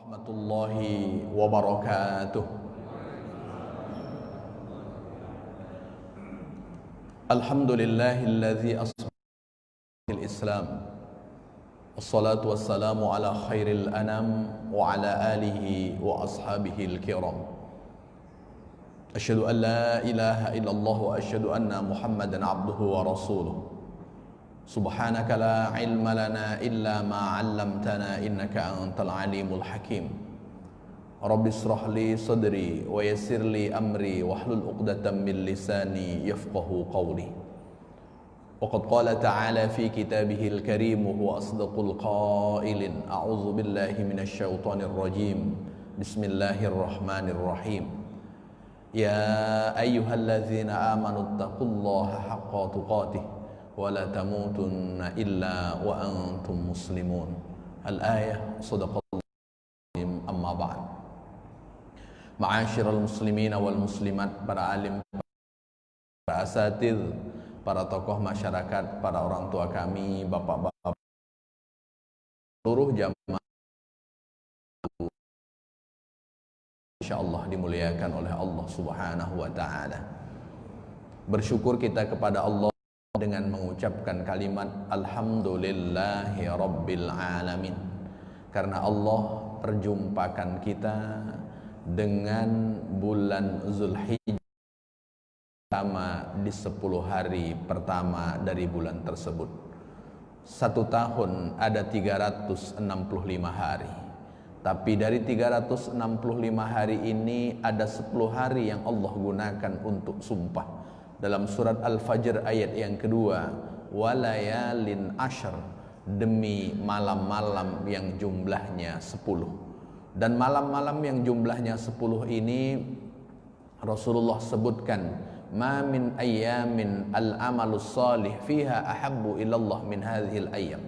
warahmatullahi wabarakatuh. Alhamdulillahilladzi asbahal Islam. Wassalatu wassalamu ala khairil anam wa ala alihi wa ashabihil kiram. Asyhadu an la ilaha illallah wa asyhadu anna Muhammadan abduhu wa rasuluh. Subhanaka la ilma lana illa ma 'allamtana innaka antal alimul hakim. Rabbi israh li sadri wa yassir li amri wahlul 'uqdatam min lisani yafqahu qawli. Wa qad qala ta'ala fi kitabihil karim huwa asdaqul qailin. A'udzu billahi minasy syaithanir rajim. Bismillahirrahmanirrahim. Ya ayyuhalladzina amanu taqullaha haqqa tuqatih wa la tamutunna illa wa antum muslimun. Al-ayah sadaqallahu amma ba'd. Ma'asyiral muslimin wal muslimat, para alim, para asatidz, para tokoh masyarakat, para orang tua kami, bapak-bapak, seluruh jamaah insyaallah dimuliakan oleh Allah Subhanahu wa taala. Bersyukur kita kepada Allah dengan mengucapkan kalimat alhamdulillahi rabbil alamin, karena Allah perjumpakan kita dengan bulan Zulhijjah pertama di 10 hari pertama dari bulan tersebut. 1 tahun ada 365 hari, tapi dari 365 hari ini ada 10 hari yang Allah gunakan untuk sumpah. Dalam surat Al-Fajr ayat yang kedua, walayalin ashr, demi malam-malam yang jumlahnya 10. Dan malam-malam yang jumlahnya 10 ini Rasulullah sebutkan, ma min ayyamin al-amalus salih fiha ahabbu ilallah min hadhil ayyam.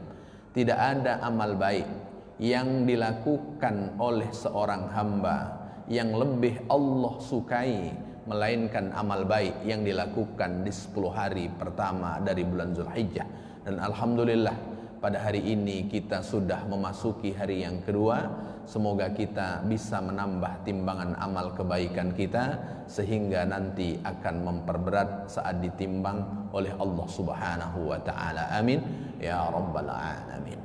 Tidak ada amal baik yang dilakukan oleh seorang hamba yang lebih Allah sukai melainkan amal baik yang dilakukan di 10 hari pertama dari bulan Zulhijjah. Dan alhamdulillah pada hari ini kita sudah memasuki hari yang kedua. Semoga kita bisa menambah timbangan amal kebaikan kita sehingga nanti akan memperberat saat ditimbang oleh Allah Subhanahu wa taala. Amin ya rabbal alamin.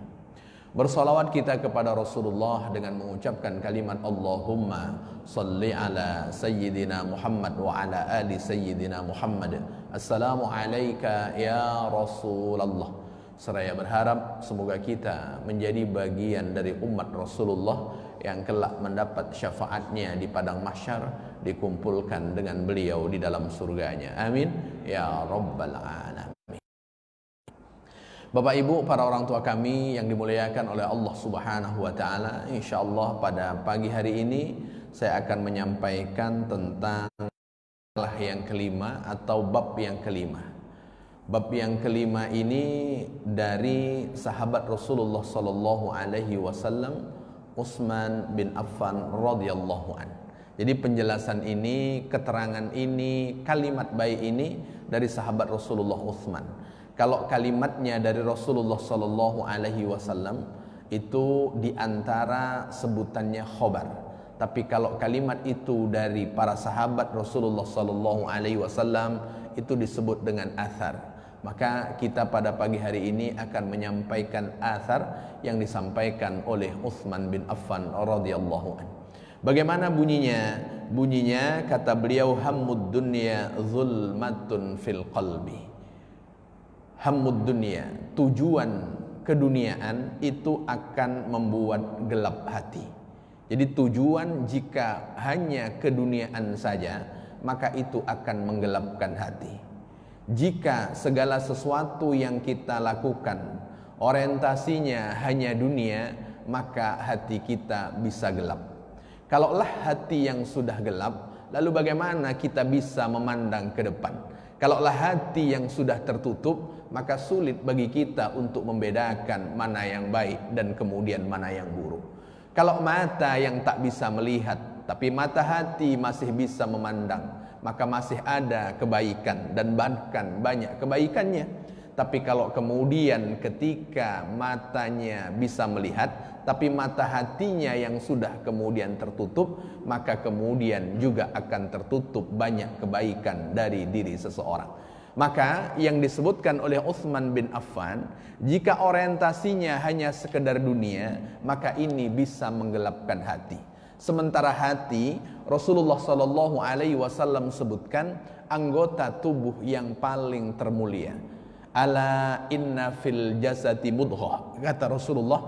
Bersalawat kita kepada Rasulullah dengan mengucapkan kalimat Allahumma salli ala sayyidina Muhammad wa ala ali sayyidina Muhammad. Assalamu alayka ya Rasulullah. Seraya berharap semoga kita menjadi bagian dari umat Rasulullah yang kelak mendapat syafaatnya di padang mahsyar, dikumpulkan dengan beliau di dalam surganya. Amin ya rabbal alamin. Bapak Ibu, para orang tua kami yang dimuliakan oleh Allah Subhanahu wa taala, insyaallah pada pagi hari ini saya akan menyampaikan tentang yang kelima atau bab yang kelima. Bab yang kelima ini dari sahabat Rasulullah sallallahu alaihi wasallam, Utsman bin Affan radhiyallahu an. Jadi penjelasan ini, keterangan ini, kalimat baik ini dari sahabat Rasulullah Utsman. Kalau kalimatnya dari Rasulullah sallallahu alaihi wasallam itu diantara sebutannya khobar. Tapi kalau kalimat itu dari para sahabat Rasulullah sallallahu alaihi wasallam itu disebut dengan athar. Maka kita pada pagi hari ini akan menyampaikan athar yang disampaikan oleh Utsman bin Affan radhiyallahu anhu. Bagaimana bunyinya? Bunyinya kata beliau, hammud dunya zulmatun fil qalbi. Hammud dunia, tujuan keduniaan itu akan membuat gelap hati. Jadi tujuan jika hanya keduniaan saja, maka itu akan menggelapkan hati. Jika segala sesuatu yang kita lakukan orientasinya hanya dunia, maka hati kita bisa gelap. Kalaulah hati yang sudah gelap, lalu bagaimana kita bisa memandang ke depan? Kalaulah hati yang sudah tertutup, maka sulit bagi kita untuk membedakan mana yang baik dan kemudian mana yang buruk. Kalau mata yang tak bisa melihat, tapi mata hati masih bisa memandang, maka masih ada kebaikan dan bahkan banyak kebaikannya. Tapi kalau kemudian ketika matanya bisa melihat, tapi mata hatinya yang sudah kemudian tertutup, maka kemudian juga akan tertutup banyak kebaikan dari diri seseorang. Maka yang disebutkan oleh Utsman bin Affan, jika orientasinya hanya sekedar dunia, maka ini bisa menggelapkan hati. Sementara hati, Rasulullah SAW sebutkan anggota tubuh yang paling termulia. Ala inna fil jasati mudghah, kata Rasulullah,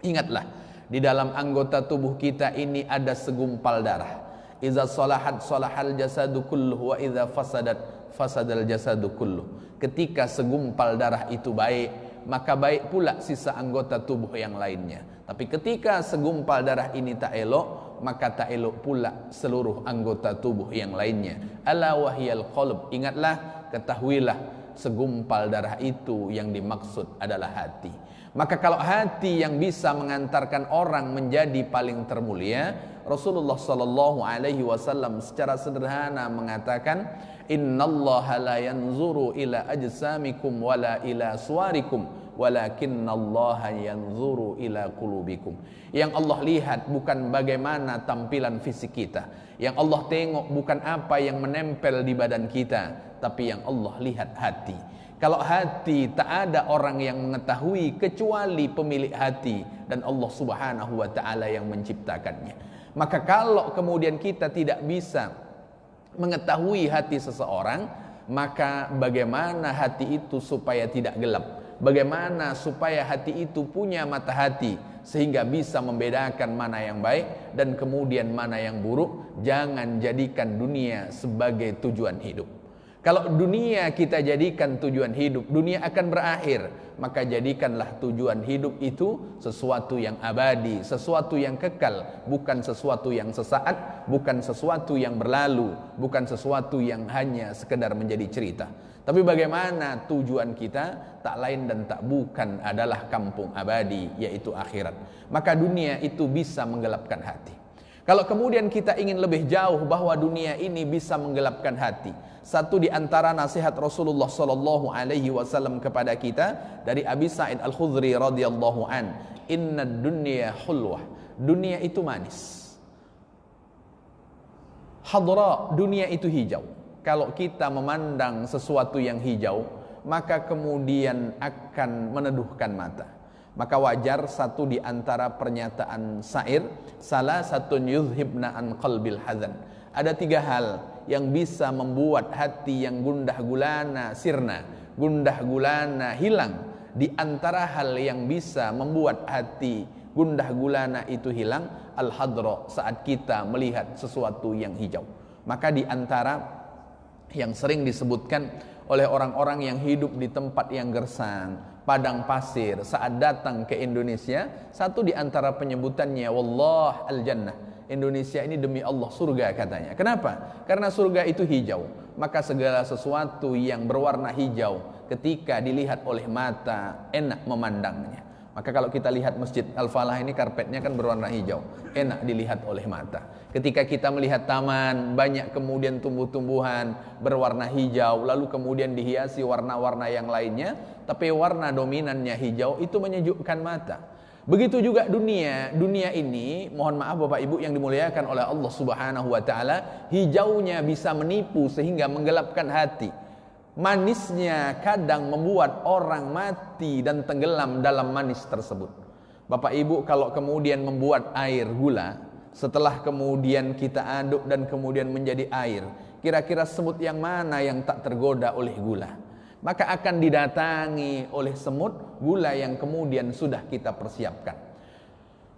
ingatlah, di dalam anggota tubuh kita ini ada segumpal darah. Iza salahat salahal jasadu kulluh, wa iza fasadat fasadal jasadu kulluh. Ketika segumpal darah itu baik, maka baik pula sisa anggota tubuh yang lainnya. Tapi ketika segumpal darah ini tak elok, maka tak elok pula seluruh anggota tubuh yang lainnya. Ala wahyal qalb, ingatlah, ketahuilah, segumpal darah itu yang dimaksud adalah hati. Maka kalau hati yang bisa mengantarkan orang menjadi paling termulia, Rasulullah SAW secara sederhana mengatakan, innallaha la yanzuru ila ajsamikum wala ila suwarikum walakinnallaha yanzuru ila qulubikum. Yang Allah lihat bukan bagaimana tampilan fisik kita, yang Allah tengok bukan apa yang menempel di badan kita, tapi yang Allah lihat hati. Kalau hati, tak ada orang yang mengetahui kecuali pemilik hati dan Allah Subhanahu wa taala yang menciptakannya. Maka kalau kemudian kita tidak bisa mengetahui hati seseorang, maka bagaimana hati itu supaya tidak gelap? Bagaimana supaya hati itu punya mata hati sehingga bisa membedakan mana yang baik dan kemudian mana yang buruk? Jangan jadikan dunia sebagai tujuan hidup. Kalau dunia kita jadikan tujuan hidup, dunia akan berakhir. Maka jadikanlah tujuan hidup itu sesuatu yang abadi, sesuatu yang kekal, bukan sesuatu yang sesaat, bukan sesuatu yang berlalu, bukan sesuatu yang hanya sekedar menjadi cerita. Tapi bagaimana tujuan kita tak lain dan tak bukan adalah kampung abadi, yaitu akhirat. Maka dunia itu bisa menggelapkan hati. Kalau kemudian kita ingin lebih jauh bahwa dunia ini bisa menggelapkan hati, satu di antara nasihat Rasulullah SAW kepada kita dari Abi Sa'id Al-Khudri radhiyallahu an, inna dunya hulwah, dunia itu manis. Hadra, dunia itu hijau. Kalau kita memandang sesuatu yang hijau, maka kemudian akan meneduhkan mata. Maka wajar satu di antara pernyataan syair, salah satun yuzhibna an qalbil hazan. Ada tiga hal yang bisa membuat hati yang gundah gulana sirna, gundah gulana hilang. Di antara hal yang bisa membuat hati gundah gulana itu hilang, al-hadra, saat kita melihat sesuatu yang hijau. Maka di antara yang sering disebutkan oleh orang-orang yang hidup di tempat yang gersang, padang pasir, saat datang ke Indonesia, satu di antara penyebutannya, wallah al-jannah, Indonesia ini demi Allah surga katanya. Kenapa? Karena surga itu hijau. Maka segala sesuatu yang berwarna hijau ketika dilihat oleh mata enak memandangnya. Maka kalau kita lihat Masjid Al-Falah ini karpetnya kan berwarna hijau, enak dilihat oleh mata. Ketika kita melihat taman, banyak kemudian tumbuh-tumbuhan berwarna hijau, lalu kemudian dihiasi warna-warna yang lainnya, tapi warna dominannya hijau, itu menyejukkan mata. Begitu juga dunia ini, mohon maaf Bapak Ibu yang dimuliakan oleh Allah Subhanahu wa taala, hijaunya bisa menipu sehingga menggelapkan hati. Manisnya kadang membuat orang mati dan tenggelam dalam manis tersebut. Bapak Ibu kalau kemudian membuat air gula, setelah kemudian kita aduk dan kemudian menjadi air, kira-kira semut yang mana yang tak tergoda oleh gula? Maka akan didatangi oleh semut gula yang kemudian sudah kita persiapkan.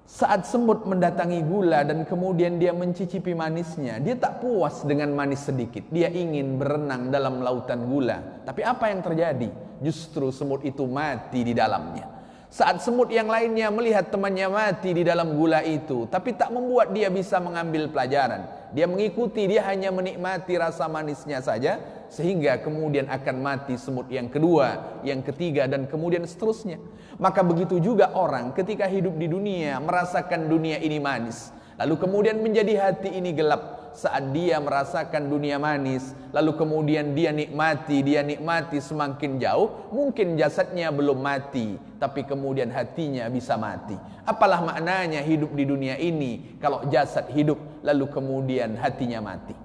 Saat semut mendatangi gula dan kemudian dia mencicipi manisnya, dia tak puas dengan manis sedikit. Dia ingin berenang dalam lautan gula. Tapi apa yang terjadi? Justru semut itu mati di dalamnya. Saat semut yang lainnya melihat temannya mati di dalam gula itu, tapi tak membuat dia bisa mengambil pelajaran. Dia mengikuti, dia hanya menikmati rasa manisnya saja, sehingga kemudian akan mati semut yang kedua, yang ketiga, dan kemudian seterusnya. Maka begitu juga orang ketika hidup di dunia, merasakan dunia ini manis, lalu kemudian menjadi hati ini gelap, saat dia merasakan dunia manis, lalu kemudian dia nikmati semakin jauh, mungkin jasadnya belum mati, tapi kemudian hatinya bisa mati. Apalah maknanya hidup di dunia ini kalau jasad hidup lalu kemudian hatinya mati?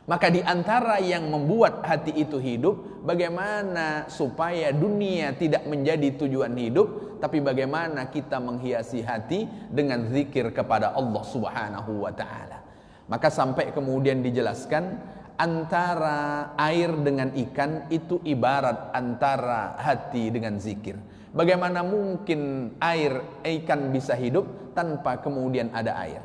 Maka di antara yang membuat hati itu hidup, bagaimana supaya dunia tidak menjadi tujuan hidup, tapi bagaimana kita menghiasi hati dengan zikir kepada Allah Subhanahu wa taala. Maka sampai kemudian dijelaskan, antara air dengan ikan itu ibarat antara hati dengan zikir. Bagaimana mungkin ikan bisa hidup tanpa kemudian ada air?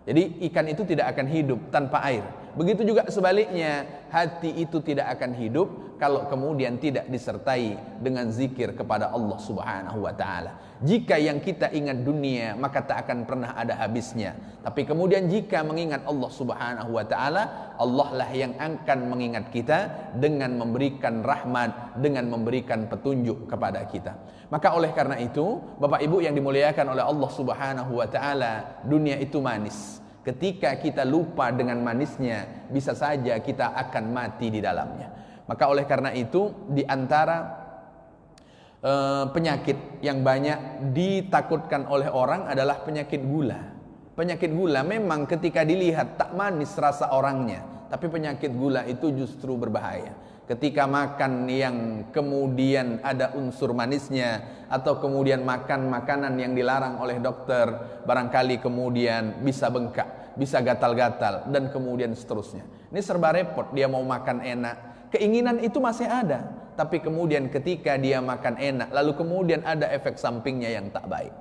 Jadi ikan itu tidak akan hidup tanpa air. Begitu juga sebaliknya, hati itu tidak akan hidup kalau kemudian tidak disertai dengan zikir kepada Allah Subhanahu wa taala. Jika yang kita ingat dunia, maka tak akan pernah ada habisnya. Tapi kemudian jika mengingat Allah Subhanahu wa taala, Allah lah yang akan mengingat kita dengan memberikan rahmat, dengan memberikan petunjuk kepada kita. Maka oleh karena itu, Bapak Ibu yang dimuliakan oleh Allah Subhanahu wa taala, dunia itu manis. Ketika kita lupa dengan manisnya, bisa saja kita akan mati di dalamnya. Maka oleh karena itu, di antara penyakit yang banyak ditakutkan oleh orang adalah penyakit gula. Penyakit gula memang ketika dilihat tak manis rasa orangnya, tapi penyakit gula itu justru berbahaya. Ketika makan yang kemudian ada unsur manisnya, atau kemudian makan makanan yang dilarang oleh dokter, barangkali kemudian bisa bengkak, bisa gatal-gatal, dan kemudian seterusnya. Ini serba repot, dia mau makan enak, keinginan itu masih ada, tapi kemudian ketika dia makan enak, lalu kemudian ada efek sampingnya yang tak baik.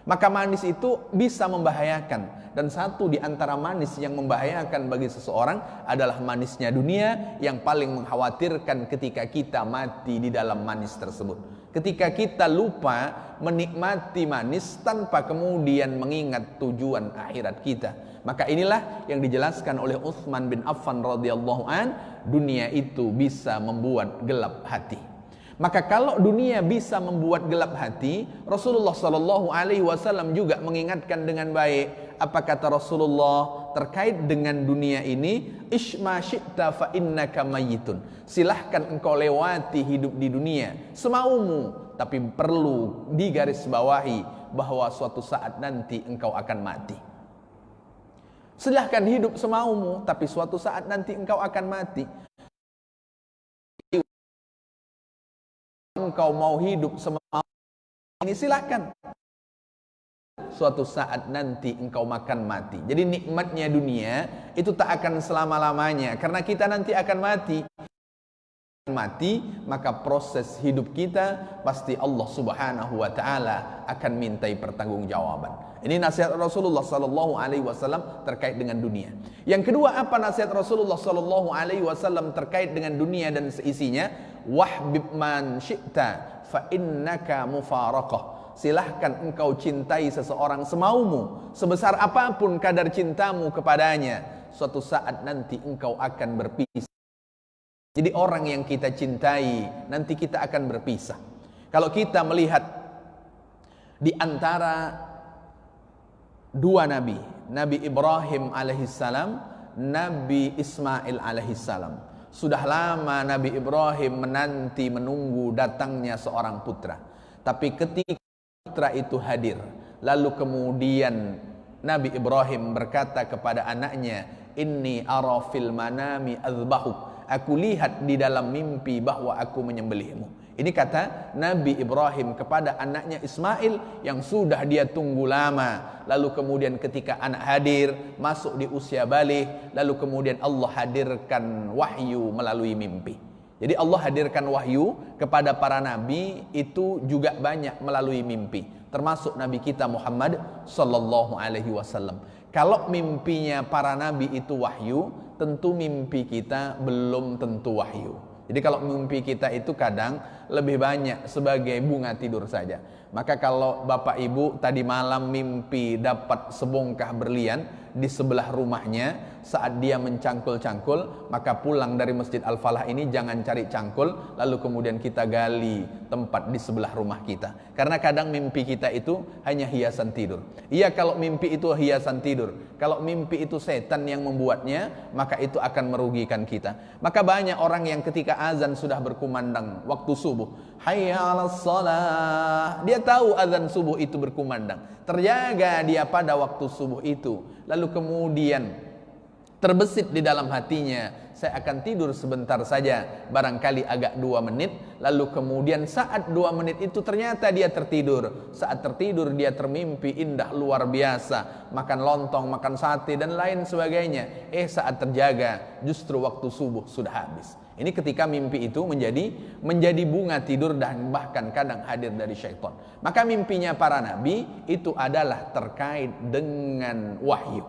Maka manis itu bisa membahayakan. Dan satu di antara manis yang membahayakan bagi seseorang adalah manisnya dunia, yang paling mengkhawatirkan ketika kita mati di dalam manis tersebut. Ketika kita lupa menikmati manis tanpa kemudian mengingat tujuan akhirat kita. Maka inilah yang dijelaskan oleh Utsman bin Affan radhiyallahu an, dunia itu bisa membuat gelap hati. Maka kalau dunia bisa membuat gelap hati, Rasulullah sallallahu alaihi wasallam juga mengingatkan dengan baik. Apa kata Rasulullah terkait dengan dunia ini? Ishma syi'ta fa innaka mayyitun. Silahkan engkau lewati hidup di dunia semaumu, tapi perlu digarisbawahi bahwa suatu saat nanti engkau akan mati. Silahkan hidup semaumu, tapi suatu saat nanti engkau akan mati. Engkau mau hidup semau ini silahkan, suatu saat nanti engkau makan mati. Jadi nikmatnya dunia itu tak akan selama-lamanya, karena kita nanti akan mati, maka proses hidup kita pasti Allah Subhanahu wa taala akan mintai pertanggungjawaban. Ini nasihat Rasulullah sallallahu alaihi wasallam terkait dengan dunia. Yang kedua, apa nasihat Rasulullah sallallahu alaihi wasallam terkait dengan dunia dan seisinya? Wahbib man syi'ta fa innaka mufaraqah. Silahkan engkau cintai seseorang semaumu, sebesar apapun kadar cintamu kepadanya, suatu saat nanti engkau akan berpisah. Jadi orang yang kita cintai nanti kita akan berpisah. Kalau kita melihat di antara dua nabi, Nabi Ibrahim alaihissalam, Nabi Ismail alaihissalam, sudah lama Nabi Ibrahim menunggu datangnya seorang putra. Tapi ketika putra itu hadir, lalu kemudian Nabi Ibrahim berkata kepada anaknya, Inni ara fil manami azbahuk. Aku lihat di dalam mimpi bahwa aku menyembelihmu. Ini kata Nabi Ibrahim kepada anaknya Ismail yang sudah dia tunggu lama. Lalu kemudian ketika anak hadir, masuk di usia balik, lalu kemudian Allah hadirkan wahyu melalui mimpi. Jadi Allah hadirkan wahyu kepada para nabi itu juga banyak melalui mimpi, termasuk nabi kita Muhammad sallallahu alaihi wasallam. Kalau mimpinya para nabi itu wahyu, tentu mimpi kita belum tentu wahyu. Jadi kalau mimpi kita itu kadang lebih banyak sebagai bunga tidur saja. Maka kalau bapak ibu tadi malam mimpi dapat sebongkah berlian di sebelah rumahnya, saat dia mencangkul-cangkul, maka pulang dari Masjid Al-Falah ini jangan cari cangkul lalu kemudian kita gali tempat di sebelah rumah kita. Karena kadang mimpi kita itu hanya hiasan tidur. Iya, kalau mimpi itu hiasan tidur, kalau mimpi itu setan yang membuatnya, maka itu akan merugikan kita. Maka banyak orang yang ketika azan sudah berkumandang waktu subuh, hayya 'alas shalah, dia tahu azan subuh itu berkumandang, terjaga dia pada waktu subuh itu, lalu kemudian terbesit di dalam hatinya, saya akan tidur sebentar saja, barangkali agak 2 menit, lalu kemudian saat 2 menit itu ternyata dia tertidur. Saat tertidur dia termimpi indah luar biasa, makan lontong, makan sate dan lain sebagainya. Saat terjaga justru waktu subuh sudah habis. Ini ketika mimpi itu menjadi bunga tidur dan bahkan kadang hadir dari syaitan. Maka mimpinya para nabi itu adalah terkait dengan wahyu.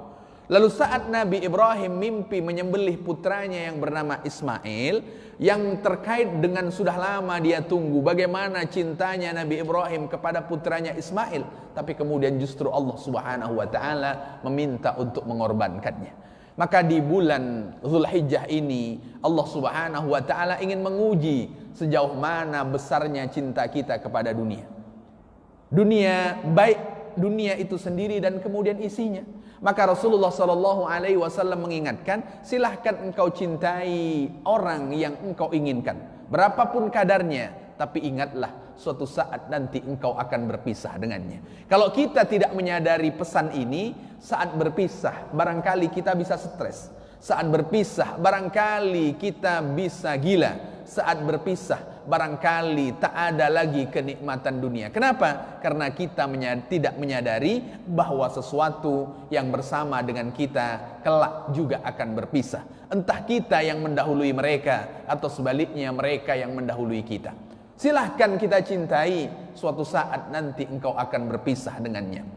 Lalu saat Nabi Ibrahim mimpi menyembelih putranya yang bernama Ismail, yang terkait dengan sudah lama dia tunggu bagaimana cintanya Nabi Ibrahim kepada putranya Ismail, tapi kemudian justru Allah Subhanahu wa taala meminta untuk mengorbankannya. Maka di bulan Zulhijjah ini Allah Subhanahu wa taala ingin menguji sejauh mana besarnya cinta kita kepada dunia. Dunia, baik dunia itu sendiri dan kemudian isinya. Maka Rasulullah sallallahu alaihi wasallam mengingatkan, silahkan engkau cintai orang yang engkau inginkan, berapapun kadarnya, tapi ingatlah suatu saat nanti engkau akan berpisah dengannya. Kalau kita tidak menyadari pesan ini, saat berpisah barangkali kita bisa stres. Saat berpisah barangkali kita bisa gila. Saat berpisah barangkali tak ada lagi kenikmatan dunia. Kenapa? Karena kita tidak menyadari bahwa sesuatu yang bersama dengan kita kelak juga akan berpisah. Entah kita yang mendahului mereka atau sebaliknya mereka yang mendahului kita. Silahkan kita cintai, suatu saat nanti engkau akan berpisah dengannya.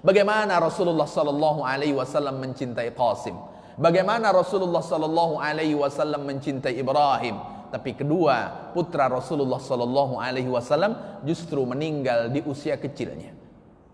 Bagaimana Rasulullah sallallahu alaihi wasallam mencintai Qasim? Bagaimana Rasulullah sallallahu alaihi wasallam mencintai Ibrahim? Tapi kedua putra Rasulullah sallallahu alaihi wasallam justru meninggal di usia kecilnya.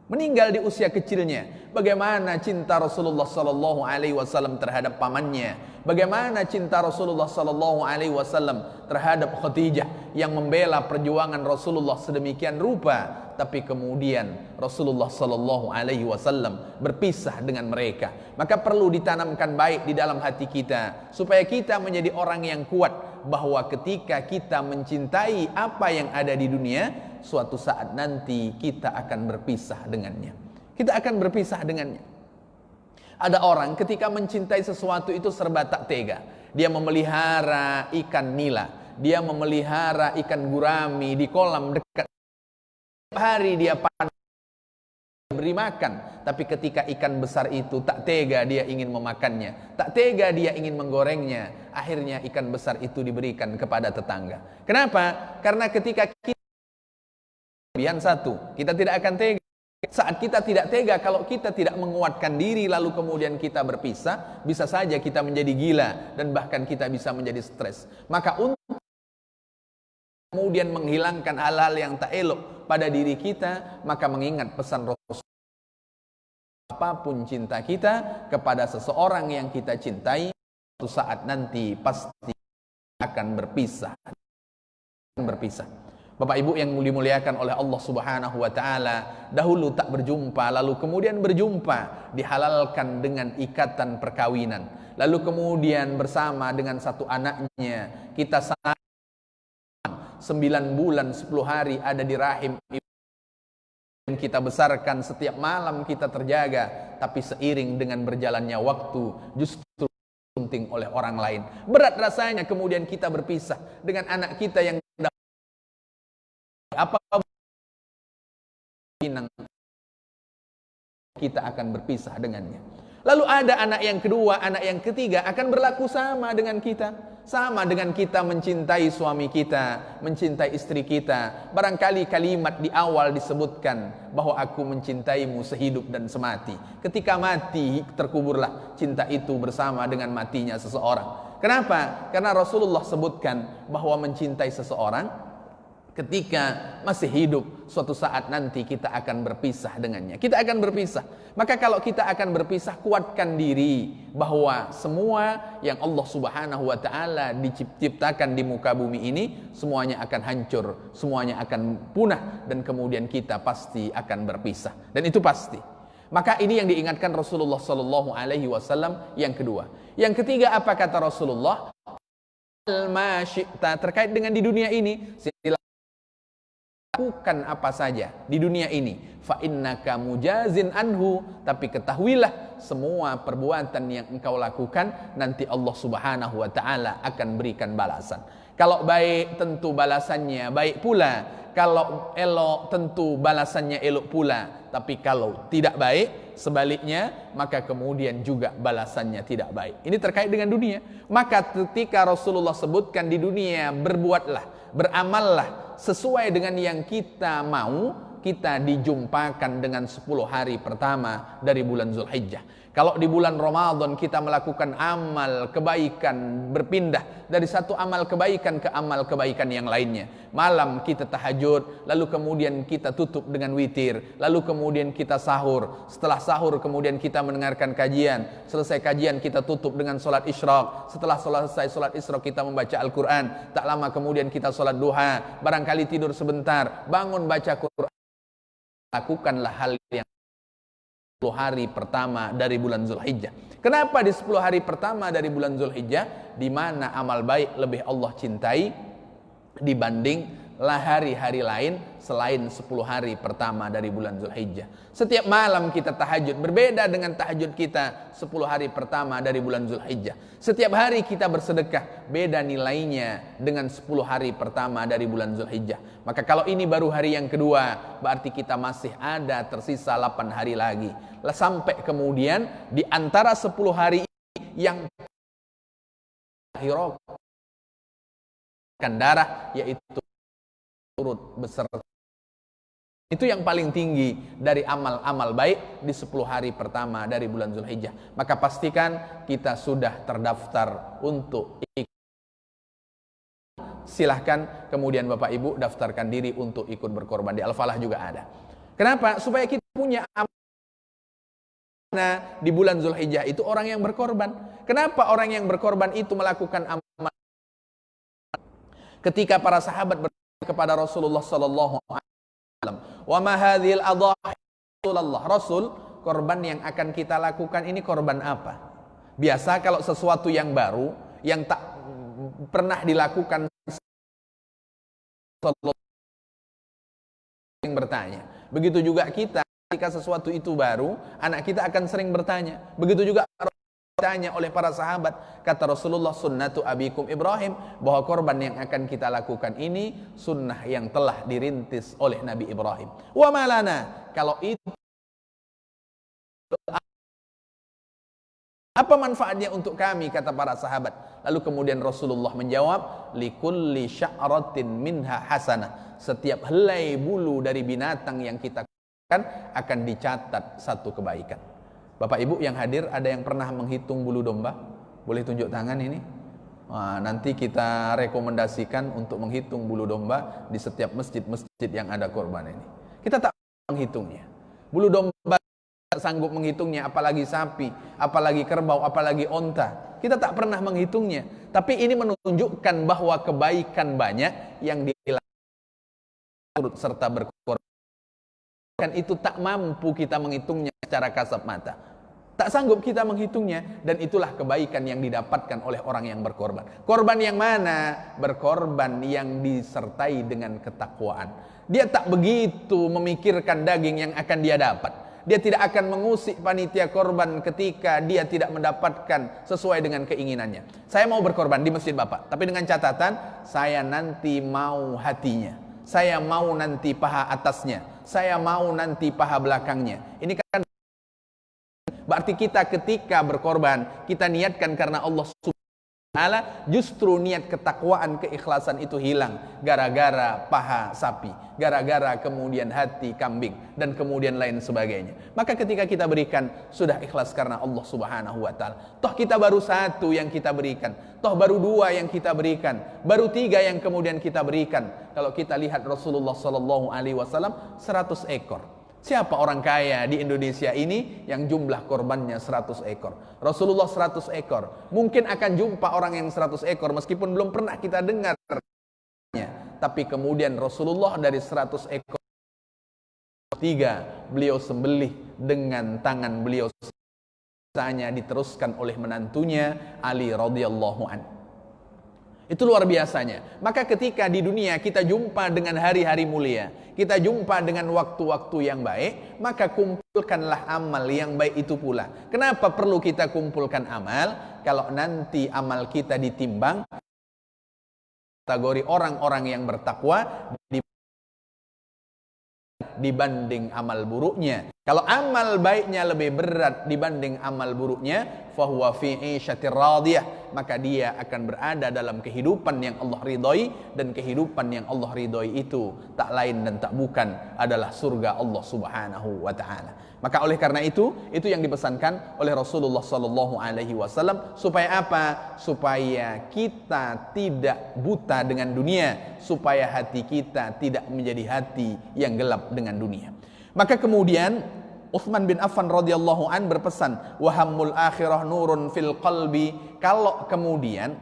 Meninggal di usia kecilnya. Bagaimana cinta Rasulullah sallallahu alaihi wasallam terhadap pamannya? Bagaimana cinta Rasulullah sallallahu alaihi wasallam terhadap Khadijah yang membela perjuangan Rasulullah sedemikian rupa, tapi kemudian Rasulullah sallallahu alaihi wasallam berpisah dengan mereka. Maka perlu ditanamkan baik di dalam hati kita supaya kita menjadi orang yang kuat bahwa ketika kita mencintai apa yang ada di dunia, suatu saat nanti kita akan berpisah dengannya. Kita akan berpisah dengannya. Ada orang ketika mencintai sesuatu itu serba tak tega. Dia memelihara ikan nila, dia memelihara ikan gurami di kolam dekat. Setiap hari dia beri makan, tapi ketika ikan besar itu tak tega dia ingin memakannya, tak tega dia ingin menggorengnya. Akhirnya ikan besar itu diberikan kepada tetangga. Kenapa? Karena ketika kita kelebihan satu, kita tidak akan tega. Saat kita tidak tega, kalau kita tidak menguatkan diri lalu kemudian kita berpisah, bisa saja kita menjadi gila dan bahkan kita bisa menjadi stres. Maka untuk kemudian menghilangkan hal-hal yang tak elok pada diri kita, maka mengingat pesan Rasul, apapun cinta kita kepada seseorang yang kita cintai, suatu saat nanti pasti akan berpisah. Bapak Ibu yang dimuliakan oleh Allah Subhanahu wa taala, dahulu tak berjumpa, lalu kemudian berjumpa, dihalalkan dengan ikatan perkawinan. Lalu kemudian bersama dengan satu anaknya, kita 9 bulan 10 hari ada di rahim ibu. Kita besarkan, setiap malam kita terjaga, tapi seiring dengan berjalannya waktu justru disunting oleh orang lain. Berat rasanya kemudian kita berpisah dengan anak kita yang apa kita akan berpisah dengannya. Lalu ada anak yang kedua, anak yang ketiga akan berlaku sama dengan kita. Sama dengan kita mencintai suami kita, mencintai istri kita. Barangkali kalimat di awal disebutkan bahwa aku mencintaimu sehidup dan semati. Ketika mati terkuburlah cinta itu bersama dengan matinya seseorang. Kenapa? Karena Rasulullah sebutkan bahwa mencintai seseorang ketika masih hidup, suatu saat nanti kita akan berpisah dengannya. Kita akan berpisah. Maka kalau kita akan berpisah, kuatkan diri bahwa semua yang Allah Subhanahu wa taala diciptakan di muka bumi ini semuanya akan hancur, semuanya akan punah, dan kemudian kita pasti akan berpisah. Dan itu pasti. Maka ini yang diingatkan Rasulullah sallallahu alaihi wasallam yang kedua. Yang ketiga, apa kata Rasulullah? Al-ma syi'ta, terkait dengan di dunia ini, lakukan apa saja di dunia ini, fa innaka mujazin anhu, tapi ketahuilah semua perbuatan yang engkau lakukan nanti Allah Subhanahu wa taala akan berikan balasan. Kalau baik tentu balasannya baik pula, kalau elok tentu balasannya elok pula, tapi kalau tidak baik sebaliknya maka kemudian juga balasannya tidak baik. Ini terkait dengan dunia. Maka ketika Rasulullah sebutkan di dunia, berbuatlah, beramallah sesuai dengan yang kita mau, kita dijumpakan dengan 10 hari pertama dari bulan Zulhijjah. Kalau di bulan Ramadan kita melakukan amal kebaikan, berpindah dari satu amal kebaikan ke amal kebaikan yang lainnya. Malam kita tahajud, lalu kemudian kita tutup dengan witir, lalu kemudian kita sahur. Setelah sahur kemudian kita mendengarkan kajian. Selesai kajian kita tutup dengan solat isyraq. Setelah selesai solat isyraq kita membaca Al-Quran. Tak lama kemudian kita solat duha. Barangkali tidur sebentar, bangun baca Quran. Lakukanlah hal yang 10 hari pertama dari bulan Zulhijjah. Kenapa di 10 hari pertama dari bulan Zulhijjah, di mana amal baik lebih Allah cintai dibanding hari-hari lain selain 10 hari pertama dari bulan Zulhijjah. Setiap malam kita tahajud, berbeda dengan tahajud kita 10 hari pertama dari bulan Zulhijjah. Setiap hari kita bersedekah, beda nilainya dengan 10 hari pertama dari bulan Zulhijjah. Maka kalau ini baru hari yang kedua, berarti kita masih ada tersisa 8 hari lagi. Sampai kemudian di antara 10 hari yang akan darah, yaitu turut beserta. Itu yang paling tinggi dari amal-amal baik di 10 hari pertama dari bulan Zulhijjah. Maka pastikan kita sudah terdaftar untuk ikut. Silahkan kemudian Bapak Ibu daftarkan diri untuk ikut berkorban. Di Al-Falah juga ada. Kenapa? Supaya kita punya amal. Nah, di bulan Zulhijjah itu orang yang berkorban. Kenapa orang yang berkorban itu melakukan amal? Ketika para sahabat bertanya kepada Rasulullah sallallahu alaihi wasallam, "Wa ma hadhil adhahi Rasulullah?" Rasul, korban yang akan kita lakukan ini korban apa? Biasa kalau sesuatu yang baru yang tak pernah dilakukan, sering bertanya. Begitu juga kita, ketika sesuatu itu baru, anak kita akan sering bertanya. Begitu juga ditanya oleh para sahabat. Kata Rasulullah, sunnatu abikum Ibrahim, bahwa korban yang akan kita lakukan ini sunnah yang telah dirintis oleh Nabi Ibrahim. Wa malana, kalau itu apa manfaatnya untuk kami, kata para sahabat. Lalu kemudian Rasulullah menjawab, likulli sya'ratin minha hasanah, setiap helai bulu dari binatang yang kita akan dicatat satu kebaikan. Bapak Ibu yang hadir, ada yang pernah menghitung bulu domba? Boleh tunjuk tangan ini? Nah, nanti kita rekomendasikan untuk menghitung bulu domba di setiap masjid-masjid yang ada korban ini. Kita tak menghitungnya. Bulu domba tak sanggup menghitungnya, apalagi sapi, apalagi kerbau, apalagi onta. Kita tak pernah menghitungnya. Tapi ini menunjukkan bahwa kebaikan banyak yang dilakukan serta berkorban. Kan itu tak mampu kita menghitungnya secara kasat mata. Tak sanggup kita menghitungnya, dan itulah kebaikan yang didapatkan oleh orang yang berkorban. Korban yang mana? Berkorban yang disertai dengan ketakwaan. Dia tak begitu memikirkan daging yang akan dia dapat. Dia tidak akan mengusik panitia korban ketika dia tidak mendapatkan sesuai dengan keinginannya. Saya mau berkorban di masjid Bapak, tapi dengan catatan saya nanti mau hatinya. Saya mau nanti paha atasnya, saya mau nanti paha belakangnya. Ini kan berarti kita ketika berkorban, kita niatkan karena Allah Subhanahu Ta'ala, justru niat ketakwaan, keikhlasan itu hilang gara-gara paha sapi, gara-gara kemudian hati kambing, dan kemudian lain sebagainya. Maka ketika kita berikan, sudah ikhlas karena Allah Subhanahu wa Ta'ala. Toh kita baru satu yang kita berikan, toh baru dua yang kita berikan, baru tiga yang kemudian kita berikan. Kalau kita lihat Rasulullah Sallallahu Alaihi Wasallam 100 ekor. Siapa orang kaya di Indonesia ini yang jumlah korbannya 100 ekor? Rasulullah 100 ekor. Mungkin akan jumpa orang yang 100 ekor meskipun belum pernah kita dengar. Tapi kemudian Rasulullah dari 100 ekor, tiga beliau sembelih dengan tangan beliau. Sisanya diteruskan oleh menantunya Ali radhiyallahu anhu. Itu luar biasanya. Maka ketika di dunia kita jumpa dengan hari-hari mulia, kita jumpa dengan waktu-waktu yang baik, maka kumpulkanlah amal yang baik itu pula. Kenapa perlu kita kumpulkan amal? Kalau nanti amal kita ditimbang, kategori orang-orang yang bertakwa dibanding amal buruknya. Kalau amal baiknya lebih berat dibanding amal buruknya, fahuwa fi 'isyatir radiyah, maka dia akan berada dalam kehidupan yang Allah ridhoi, dan kehidupan yang Allah ridhoi itu tak lain dan tak bukan adalah surga Allah Subhanahu wa Ta'ala. Maka oleh karena itu yang dipesankan oleh Rasulullah Sallallahu Alaihi Wasallam, supaya apa? Supaya kita tidak buta dengan dunia, supaya hati kita tidak menjadi hati yang gelap dengan dunia. Maka kemudian Utsman bin Affan radhiyallahu an berpesan, wahammul akhirah nurun fil qalbi. Kalau kemudian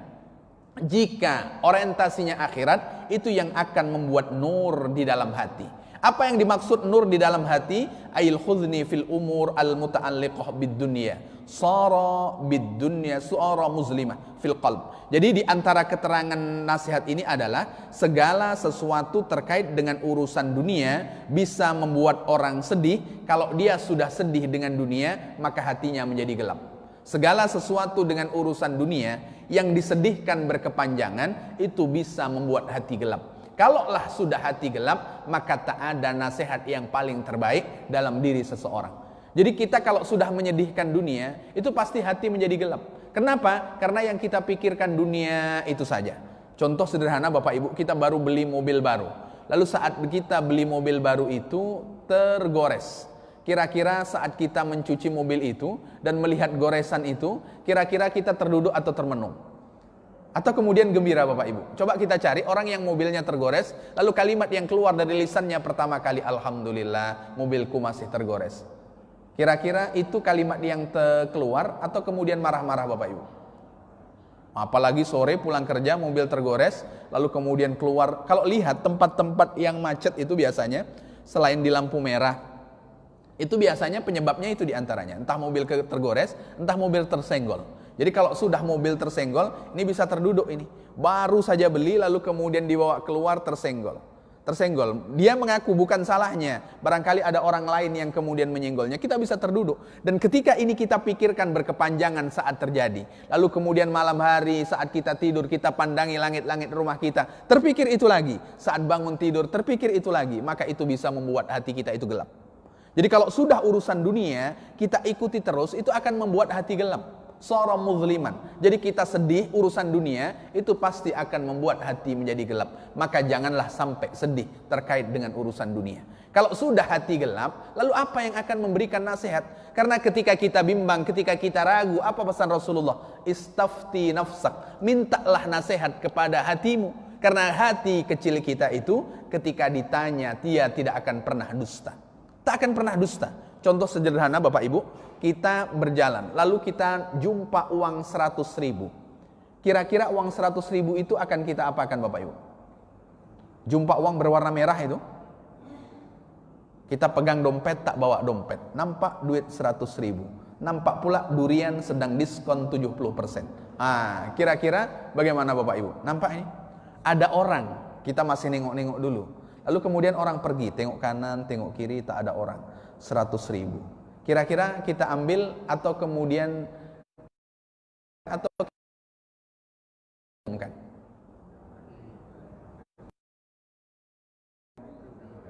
jika orientasinya akhirat, itu yang akan membuat nur di dalam hati. Apa yang dimaksud nur di dalam hati? Ail khuzni fil umur al muta'alliqah bid dunya, sara bid dunya suara muslimah fil qalb. Jadi di antara keterangan nasihat ini adalah segala sesuatu terkait dengan urusan dunia bisa membuat orang sedih. Kalau dia sudah sedih dengan dunia, maka hatinya menjadi gelap. Segala sesuatu dengan urusan dunia yang disedihkan berkepanjangan itu bisa membuat hati gelap. Kalaulah sudah hati gelap, maka tak ada nasihat yang paling terbaik dalam diri seseorang. Jadi kita kalau sudah menyedihkan dunia, itu pasti hati menjadi gelap. Kenapa? Karena yang kita pikirkan dunia itu saja. Contoh sederhana Bapak Ibu, kita baru beli mobil baru. Lalu saat kita beli mobil baru itu tergores. Kira-kira saat kita mencuci mobil itu dan melihat goresan itu, kira-kira kita terduduk atau termenung? Atau kemudian gembira Bapak Ibu? Coba kita cari orang yang mobilnya tergores, lalu kalimat yang keluar dari lisannya pertama kali, Alhamdulillah mobilku masih tergores. Kira-kira itu kalimat yang keluar atau kemudian marah-marah Bapak Ibu? Apalagi sore pulang kerja mobil tergores, lalu kemudian keluar. Kalau lihat tempat-tempat yang macet itu biasanya, selain di lampu merah, itu biasanya penyebabnya itu diantaranya, entah mobil tergores, entah mobil tersenggol. Jadi kalau sudah mobil tersenggol, ini bisa terduduk ini. Baru saja beli lalu kemudian dibawa keluar tersenggol. Dia mengaku bukan salahnya. Barangkali ada orang lain yang kemudian menyenggolnya. Kita bisa terduduk. Dan ketika ini kita pikirkan berkepanjangan saat terjadi. Lalu kemudian malam hari saat kita tidur, kita pandangi langit-langit rumah kita. Terpikir itu lagi. Saat bangun tidur, terpikir itu lagi. Maka itu bisa membuat hati kita itu gelap. Jadi kalau sudah urusan dunia, kita ikuti terus, itu akan membuat hati gelap. Sara muzliman. Jadi kita sedih urusan dunia, itu pasti akan membuat hati menjadi gelap. Maka janganlah sampai sedih terkait dengan urusan dunia. Kalau sudah hati gelap, lalu apa yang akan memberikan nasihat? Karena ketika kita bimbang, ketika kita ragu, apa pesan Rasulullah? Istafti nafsak. Mintalah nasihat kepada hatimu. Karena hati kecil kita itu ketika ditanya, dia tidak akan pernah dusta. Tak akan pernah dusta. Contoh sederhana Bapak Ibu, kita berjalan, lalu kita jumpa uang 100.000. Kira-kira uang 100.000 itu akan kita apakan Bapak Ibu? Jumpa uang berwarna merah itu, kita pegang dompet, tak bawa dompet. Nampak duit 100.000. Nampak pula durian sedang diskon 70%. Kira-kira bagaimana Bapak Ibu? Nampak ini? Ada orang, kita masih nengok-nengok dulu. Lalu kemudian orang pergi, tengok kanan, tengok kiri, tak ada orang. 100.000. Kira-kira kita ambil atau kemudian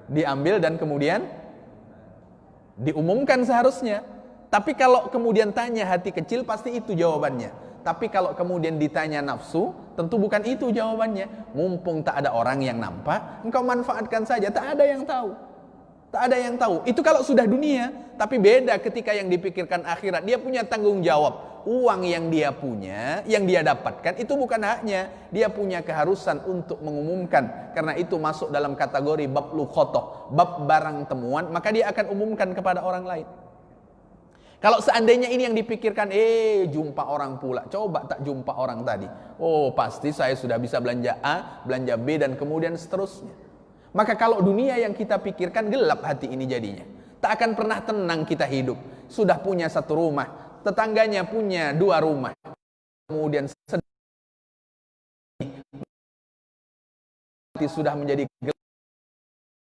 diambil dan kemudian diumumkan seharusnya. Tapi kalau kemudian tanya hati kecil, pasti itu jawabannya. Tapi kalau kemudian ditanya nafsu, tentu bukan itu jawabannya. Mumpung tak ada orang yang nampak, engkau manfaatkan saja, tak ada yang tahu. Tak ada yang tahu. Itu kalau sudah dunia. Tapi beda ketika yang dipikirkan akhirat. Dia punya tanggung jawab. Uang yang dia punya, yang dia dapatkan, itu bukan haknya. Dia punya keharusan untuk mengumumkan. Karena itu masuk dalam kategori bab lukhotoh, bab barang temuan. Maka dia akan umumkan kepada orang lain. Kalau seandainya ini yang dipikirkan, jumpa orang pula. Coba tak jumpa orang tadi. Oh, pasti saya sudah bisa belanja A, belanja B, dan kemudian seterusnya. Maka kalau dunia yang kita pikirkan, gelap hati ini jadinya. Tak akan pernah tenang kita hidup. Sudah punya satu rumah, tetangganya punya 2 rumah. Kemudian sudah menjadi gelap,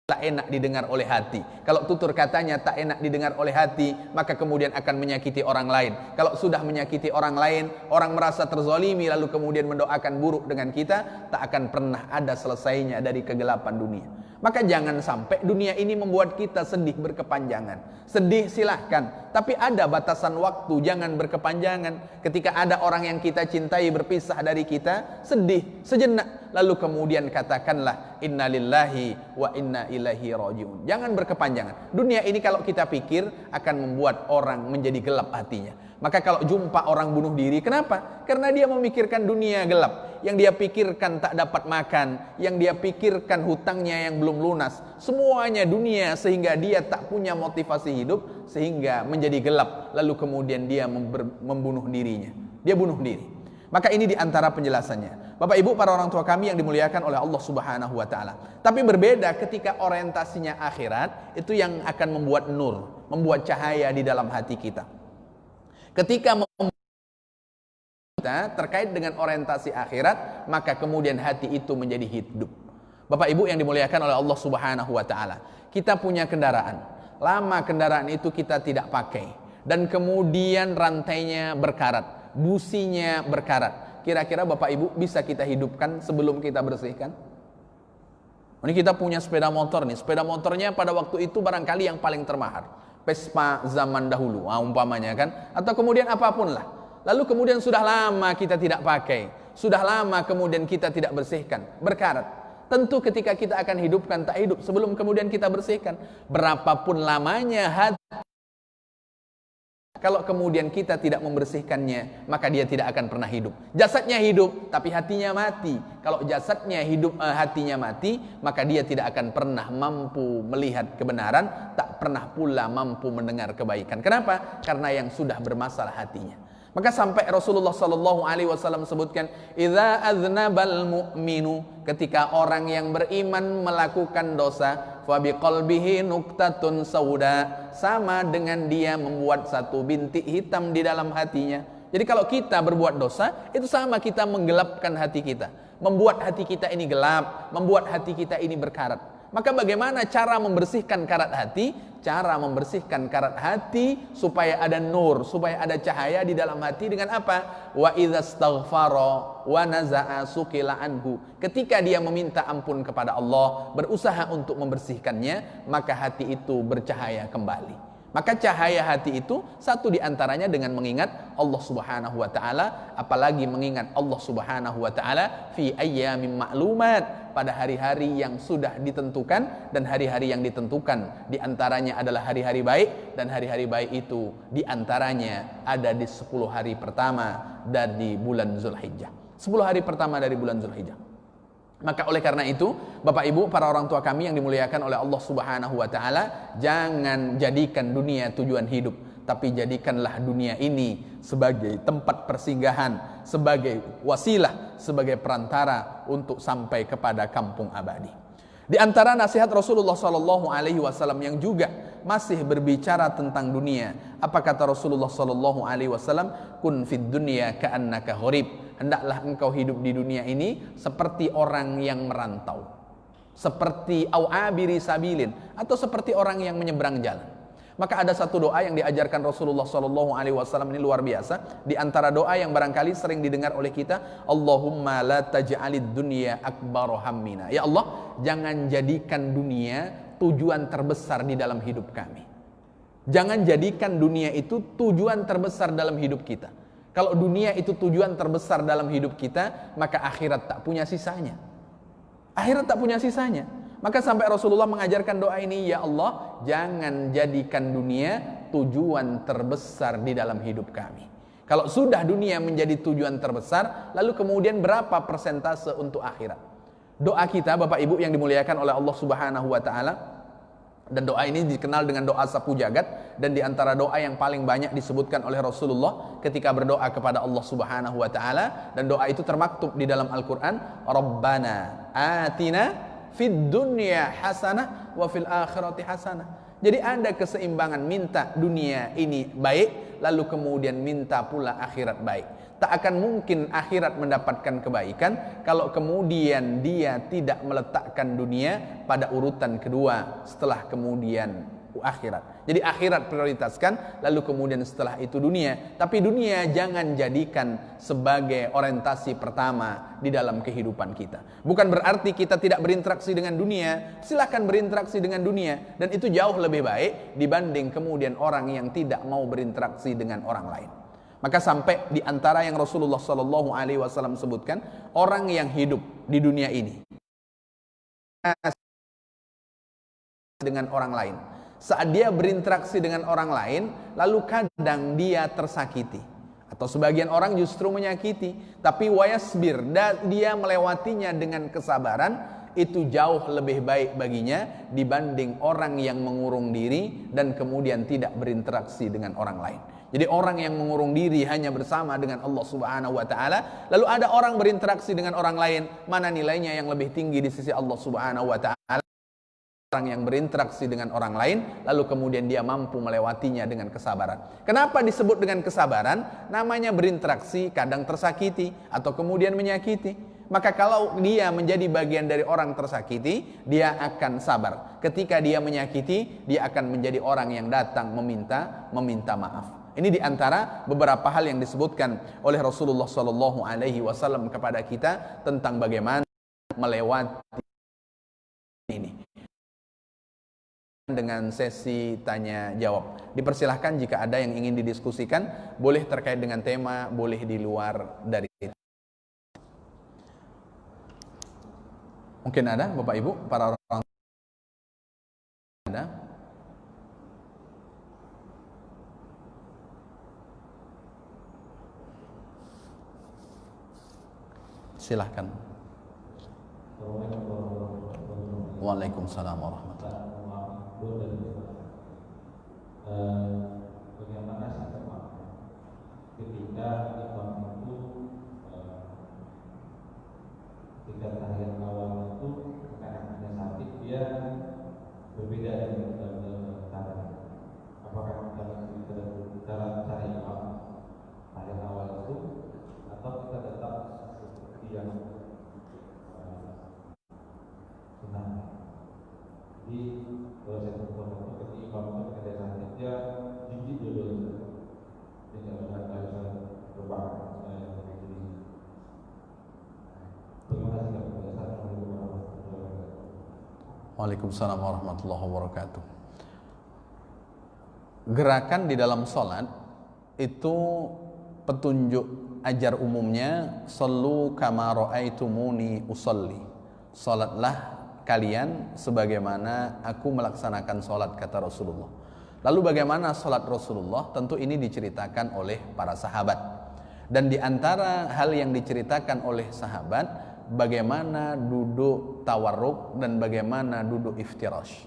tak enak didengar oleh hati. Kalau tutur katanya tak enak didengar oleh hati, maka kemudian akan menyakiti orang lain. Kalau sudah menyakiti orang lain, orang merasa terzolimi lalu kemudian mendoakan buruk dengan kita, tak akan pernah ada selesainya dari kegelapan dunia. Maka jangan sampai dunia ini membuat kita sedih berkepanjangan. Sedih silahkan, tapi ada batasan waktu, jangan berkepanjangan. Ketika ada orang yang kita cintai berpisah dari kita, sedih sejenak, lalu kemudian katakanlah innalillahi wa inna ilaihi rajiun. Jangan berkepanjangan. Dunia ini kalau kita pikir akan membuat orang menjadi gelap hatinya. Maka kalau jumpa orang bunuh diri, kenapa? Karena dia memikirkan dunia gelap. Yang dia pikirkan tak dapat makan, yang dia pikirkan hutangnya yang belum lunas. Semuanya dunia, sehingga dia tak punya motivasi hidup, sehingga menjadi gelap. Lalu kemudian dia membunuh dirinya. Dia bunuh diri. Maka ini diantara penjelasannya. Bapak Ibu para orang tua kami yang dimuliakan oleh Allah Subhanahu wa taala. Tapi berbeda ketika orientasinya akhirat, itu yang akan membuat nur, membuat cahaya di dalam hati kita. Ketika kita terkait dengan orientasi akhirat, maka kemudian hati itu menjadi hidup. Bapak Ibu yang dimuliakan oleh Allah Subhanahu wa taala. Kita punya kendaraan. Lama kendaraan itu kita tidak pakai, dan kemudian rantainya berkarat, businya berkarat. Kira-kira Bapak Ibu bisa kita hidupkan sebelum kita bersihkan? Ini kita punya sepeda motor nih. Sepeda motornya pada waktu itu barangkali yang paling termahal, Vespa zaman dahulu, umpamanya kan, atau kemudian apapun lah. Lalu kemudian sudah lama kita tidak pakai, sudah lama kemudian kita tidak bersihkan, berkarat. Tentu ketika kita akan hidupkan, tak hidup sebelum kemudian kita bersihkan. Berapapun lamanya hati, kalau kemudian kita tidak membersihkannya, maka dia tidak akan pernah hidup. Jasadnya hidup, tapi hatinya mati. Kalau jasadnya hidup, hatinya mati, maka dia tidak akan pernah mampu melihat kebenaran, tak pernah pula mampu mendengar kebaikan. Kenapa? Karena yang sudah bermasalah hatinya. Maka sampai Rasulullah sallallahu alaihi wasallam sebutkan, "Idza aznabal mu'minu," ketika orang yang beriman melakukan dosa, fa biqalbihi nuqtatun sauda, sama dengan dia membuat satu bintik hitam di dalam hatinya. Jadi kalau kita berbuat dosa, itu sama kita menggelapkan hati kita, membuat hati kita ini gelap, membuat hati kita ini berkarat. Maka bagaimana cara membersihkan karat hati? Cara membersihkan karat hati supaya ada nur, supaya ada cahaya di dalam hati dengan apa? Wa idza astaghfara wa naza'a suqila anhu. Ketika dia meminta ampun kepada Allah, berusaha untuk membersihkannya, maka hati itu bercahaya kembali. Maka cahaya hati itu satu diantaranya dengan mengingat Allah Subhanahu wa taala, apalagi mengingat Allah Subhanahu wa taala fi ayyamin ma'lumat, pada hari-hari yang sudah ditentukan, dan hari-hari yang ditentukan diantaranya adalah hari-hari baik, dan hari-hari baik itu diantaranya ada di 10 hari pertama dari bulan Zulhijjah. 10 hari pertama dari bulan Zulhijjah. Maka oleh karena itu, Bapak Ibu para orang tua kami yang dimuliakan oleh Allah Subhanahu wa taala, jangan jadikan dunia tujuan hidup, tapi jadikanlah dunia ini sebagai tempat persinggahan, sebagai wasilah, sebagai perantara untuk sampai kepada kampung abadi. Di antara nasihat Rasulullah sallallahu alaihi wasallam yang juga masih berbicara tentang dunia, apa kata Rasulullah sallallahu alaihi wasallam? Kun fid dunya ka'annaka gharib. Hendaklah engkau hidup di dunia ini seperti orang yang merantau, seperti aw'abiri sabilin, atau seperti orang yang menyeberang jalan. Maka ada satu doa yang diajarkan Rasulullah SAW, ini luar biasa. Di antara doa yang barangkali sering didengar oleh kita, Allahumma la taj'alid dunya akbar hammina. Ya Allah, jangan jadikan dunia tujuan terbesar di dalam hidup kami. Jangan jadikan dunia itu tujuan terbesar dalam hidup kita. Kalau dunia itu tujuan terbesar dalam hidup kita, maka akhirat tak punya sisanya. Akhirat tak punya sisanya. Maka sampai Rasulullah mengajarkan doa ini, ya Allah, jangan jadikan dunia tujuan terbesar di dalam hidup kami. Kalau sudah dunia menjadi tujuan terbesar, lalu kemudian berapa persentase untuk akhirat? Doa kita, Bapak Ibu yang dimuliakan oleh Allah Subhanahu wa taala, dan doa ini dikenal dengan doa sapu jagat, dan diantara doa yang paling banyak disebutkan oleh Rasulullah ketika berdoa kepada Allah Subhanahu wa taala, dan doa itu termaktub di dalam Al-Qur'an, Rabbana atina fid dunya hasanah wa fil akhirati hasanah. Jadi ada keseimbangan, minta dunia ini baik, lalu kemudian minta pula akhirat baik. Tak akan mungkin akhirat mendapatkan kebaikan kalau kemudian dia tidak meletakkan dunia pada urutan kedua setelah kemudian akhirat. Jadi akhirat prioritaskan, lalu kemudian setelah itu dunia. Tapi dunia jangan jadikan sebagai orientasi pertama di dalam kehidupan kita. Bukan berarti kita tidak berinteraksi dengan dunia. Silakan berinteraksi dengan dunia, dan itu jauh lebih baik dibanding kemudian orang yang tidak mau berinteraksi dengan orang lain. Maka sampai di antara yang Rasulullah SAW sebutkan, orang yang hidup di dunia ini dengan orang lain, saat dia berinteraksi dengan orang lain, lalu kadang dia tersakiti, atau sebagian orang justru menyakiti, tapi wayasbir, dia melewatinya dengan kesabaran, itu jauh lebih baik baginya dibanding orang yang mengurung diri dan kemudian tidak berinteraksi dengan orang lain. Jadi orang yang mengurung diri hanya bersama dengan Allah Subhanahu wa taala, lalu ada orang berinteraksi dengan orang lain, mana nilainya yang lebih tinggi di sisi Allah Subhanahu wa taala? Orang yang berinteraksi dengan orang lain, lalu kemudian dia mampu melewatinya dengan kesabaran. Kenapa disebut dengan kesabaran? Namanya berinteraksi, kadang tersakiti atau kemudian menyakiti. Maka kalau dia menjadi bagian dari orang tersakiti, dia akan sabar. Ketika dia menyakiti, dia akan menjadi orang yang datang meminta maaf. Ini diantara beberapa hal yang disebutkan oleh Rasulullah SAW kepada kita tentang bagaimana melewati ini. Dengan sesi tanya jawab, dipersilahkan jika ada yang ingin didiskusikan, boleh terkait dengan tema, boleh di luar dari itu. Mungkin ada Bapak Ibu, para orang ada. Silahkan. Waalaikumsalam warahmatullahi wabarakatuh. Bagaimana sikap ketika imam itu ketika tahiyat awal itu karena sakit dia berbeda dengan cara. Apakah dalam cara imam tahiyat awal itu, atau kita tetap yang senang? Jadi kalau saya bertemu ketika imam itu ada sakit, dia gigit dulu, tidak ada berbang. Waalaikumsalam warahmatullahi wabarakatuh. Gerakan di dalam sholat itu petunjuk ajar umumnya, sallu kama ra'aitumuni usolli. Sholatlah kalian sebagaimana aku melaksanakan sholat, kata Rasulullah. Lalu bagaimana sholat Rasulullah? Tentu ini diceritakan oleh para sahabat. Dan di antara hal yang diceritakan oleh sahabat, bagaimana duduk tawarruk dan bagaimana duduk iftirash.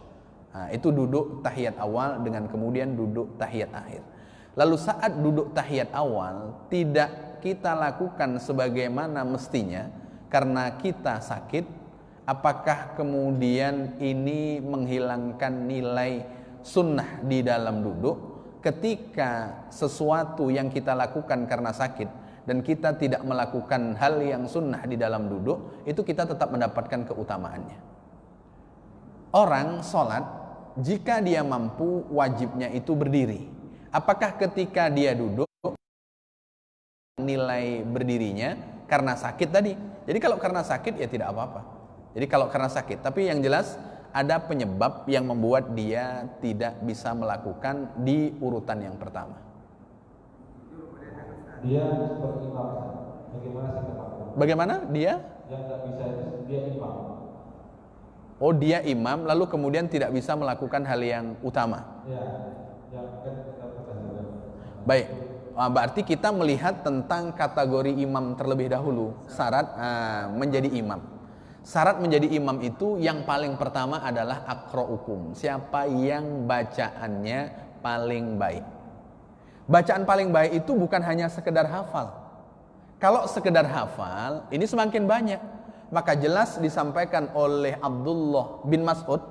Nah, itu duduk tahiyat awal dengan kemudian duduk tahiyat akhir. Lalu saat duduk tahiyat awal tidak kita lakukan sebagaimana mestinya karena kita sakit, apakah kemudian ini menghilangkan nilai sunnah di dalam duduk? Ketika sesuatu yang kita lakukan karena sakit dan kita tidak melakukan hal yang sunnah di dalam duduk, itu kita tetap mendapatkan keutamaannya. Orang sholat, jika dia mampu, wajibnya itu berdiri. Apakah ketika dia duduk, nilai berdirinya karena sakit tadi? Jadi kalau karena sakit ya tidak apa-apa. Jadi kalau karena sakit, tapi yang jelas ada penyebab yang membuat dia tidak bisa melakukan di urutan yang pertama. dia berimam. Bagaimana sih tepatnya? Bagaimana dia? Yang nggak bisa itu dia imam. Oh, dia imam lalu kemudian tidak bisa melakukan hal yang utama. Ya, yang kan kita pernah. Baik, berarti kita melihat tentang kategori imam terlebih dahulu. Syarat menjadi imam. Syarat menjadi imam itu yang paling pertama adalah aqra'ukum. Siapa yang bacaannya paling baik. Bacaan paling baik itu bukan hanya sekedar hafal. Kalau sekedar hafal, ini semakin banyak. Maka jelas disampaikan oleh Abdullah bin Mas'ud,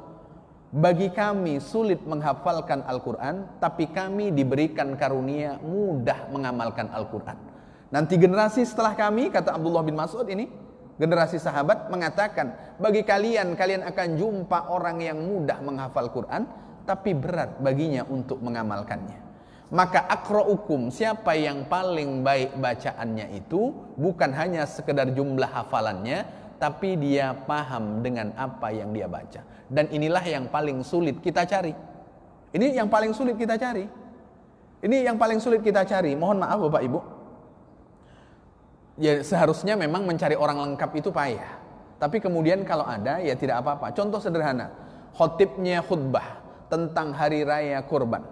bagi kami sulit menghafalkan Al-Quran, tapi kami diberikan karunia mudah mengamalkan Al-Quran. Nanti generasi setelah kami, kata Abdullah bin Mas'ud ini, generasi sahabat mengatakan, bagi kalian akan jumpa orang yang mudah menghafal Quran, tapi berat baginya untuk mengamalkannya. Maka aqra'ukum, siapa yang paling baik bacaannya itu bukan hanya sekedar jumlah hafalannya, tapi dia paham dengan apa yang dia baca. Dan inilah yang paling sulit kita cari. Ini yang paling sulit kita cari. Ini yang paling sulit kita cari. Mohon maaf Bapak Ibu. Ya seharusnya memang mencari orang lengkap itu payah. Tapi kemudian kalau ada ya tidak apa-apa. Contoh sederhana. Khotibnya khutbah tentang hari raya kurban.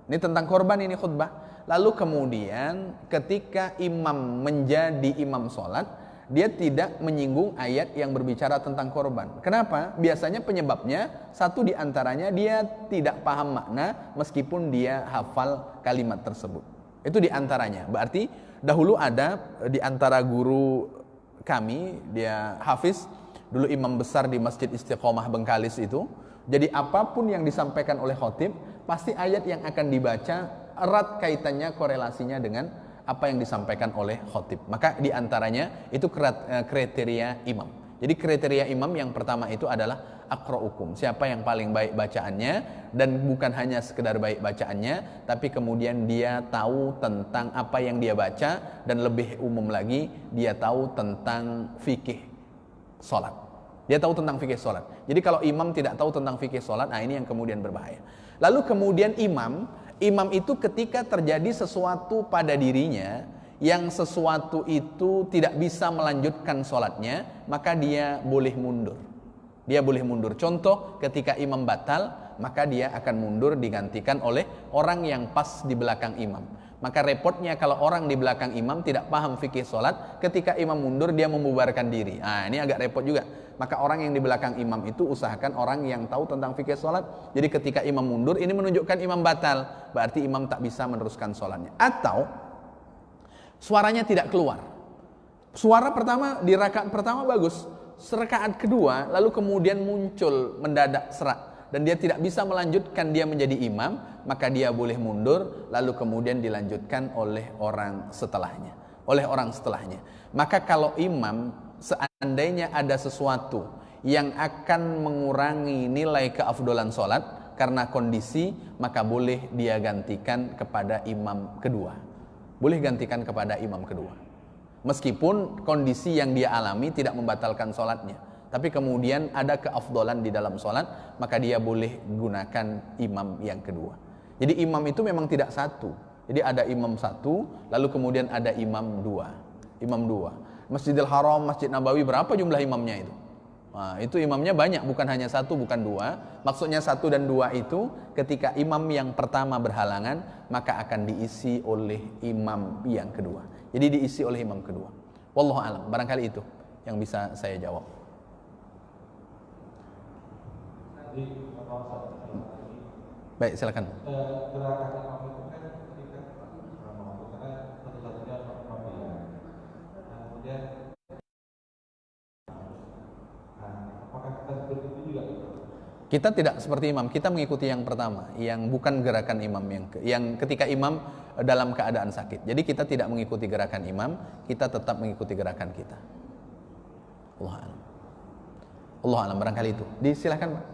Ini tentang kurban ini khutbah. Lalu kemudian ketika imam menjadi imam sholat, dia tidak menyinggung ayat yang berbicara tentang korban. Kenapa? Biasanya penyebabnya satu diantaranya dia tidak paham makna meskipun dia hafal kalimat tersebut. Itu diantaranya. Berarti dahulu ada diantara guru kami, dia hafiz, dulu imam besar di Masjid Istiqomah Bengkalis itu. Jadi apapun yang disampaikan oleh khotib, pasti ayat yang akan dibaca erat kaitannya korelasinya dengan apa yang disampaikan oleh khotib. Maka diantaranya itu kriteria imam. Jadi kriteria imam yang pertama itu adalah aqra'ukum. Siapa yang paling baik bacaannya, dan bukan hanya sekedar baik bacaannya, tapi kemudian dia tahu tentang apa yang dia baca, dan lebih umum lagi dia tahu tentang fikih sholat. Dia tahu tentang fikih sholat. Jadi kalau imam tidak tahu tentang fikih sholat, nah ini yang kemudian berbahaya. Lalu kemudian imam itu ketika terjadi sesuatu pada dirinya, yang sesuatu itu tidak bisa melanjutkan sholatnya, maka dia boleh mundur. Dia boleh mundur. Contoh, ketika imam batal, maka dia akan mundur digantikan oleh orang yang pas di belakang imam. Maka repotnya kalau orang di belakang imam tidak paham fikih sholat, ketika imam mundur dia membubarkan diri. Nah ini agak repot juga. Maka orang yang di belakang imam itu usahakan orang yang tahu tentang fikih sholat. Jadi ketika imam mundur, ini menunjukkan imam batal, berarti imam tak bisa meneruskan sholatnya. Atau suaranya tidak keluar. Suara pertama di rakaat pertama bagus, rakaat kedua lalu kemudian muncul mendadak serak, dan dia tidak bisa melanjutkan, dia menjadi imam, maka dia boleh mundur, lalu kemudian dilanjutkan oleh orang setelahnya. Maka kalau imam, seandainya ada sesuatu yang akan mengurangi nilai keafdolan sholat karena kondisi, maka boleh dia gantikan kepada imam kedua. Meskipun kondisi yang dia alami tidak membatalkan sholatnya, tapi kemudian ada keafdolan di dalam sholat, maka dia boleh gunakan imam yang kedua. Jadi imam itu memang tidak satu. Jadi ada imam satu, lalu kemudian ada imam dua. Masjidil Haram, Masjid Nabawi, berapa jumlah imamnya itu? Nah, itu imamnya banyak, bukan hanya satu, bukan dua. Maksudnya satu dan dua itu ketika imam yang pertama berhalangan, maka akan diisi oleh imam yang kedua. Jadi diisi oleh imam kedua. Wallahu a'lam. Barangkali itu yang bisa saya jawab. Baik, silakan. Gerakan imam itu kan ketika karena satu-satunya kemudian apakah kita seperti itu juga? Kita tidak seperti imam, kita mengikuti yang pertama, yang bukan gerakan imam yang ketika imam dalam keadaan sakit. Jadi kita tidak mengikuti gerakan imam, kita tetap mengikuti gerakan kita. Allah alam, barangkali itu. Silakan, Pak.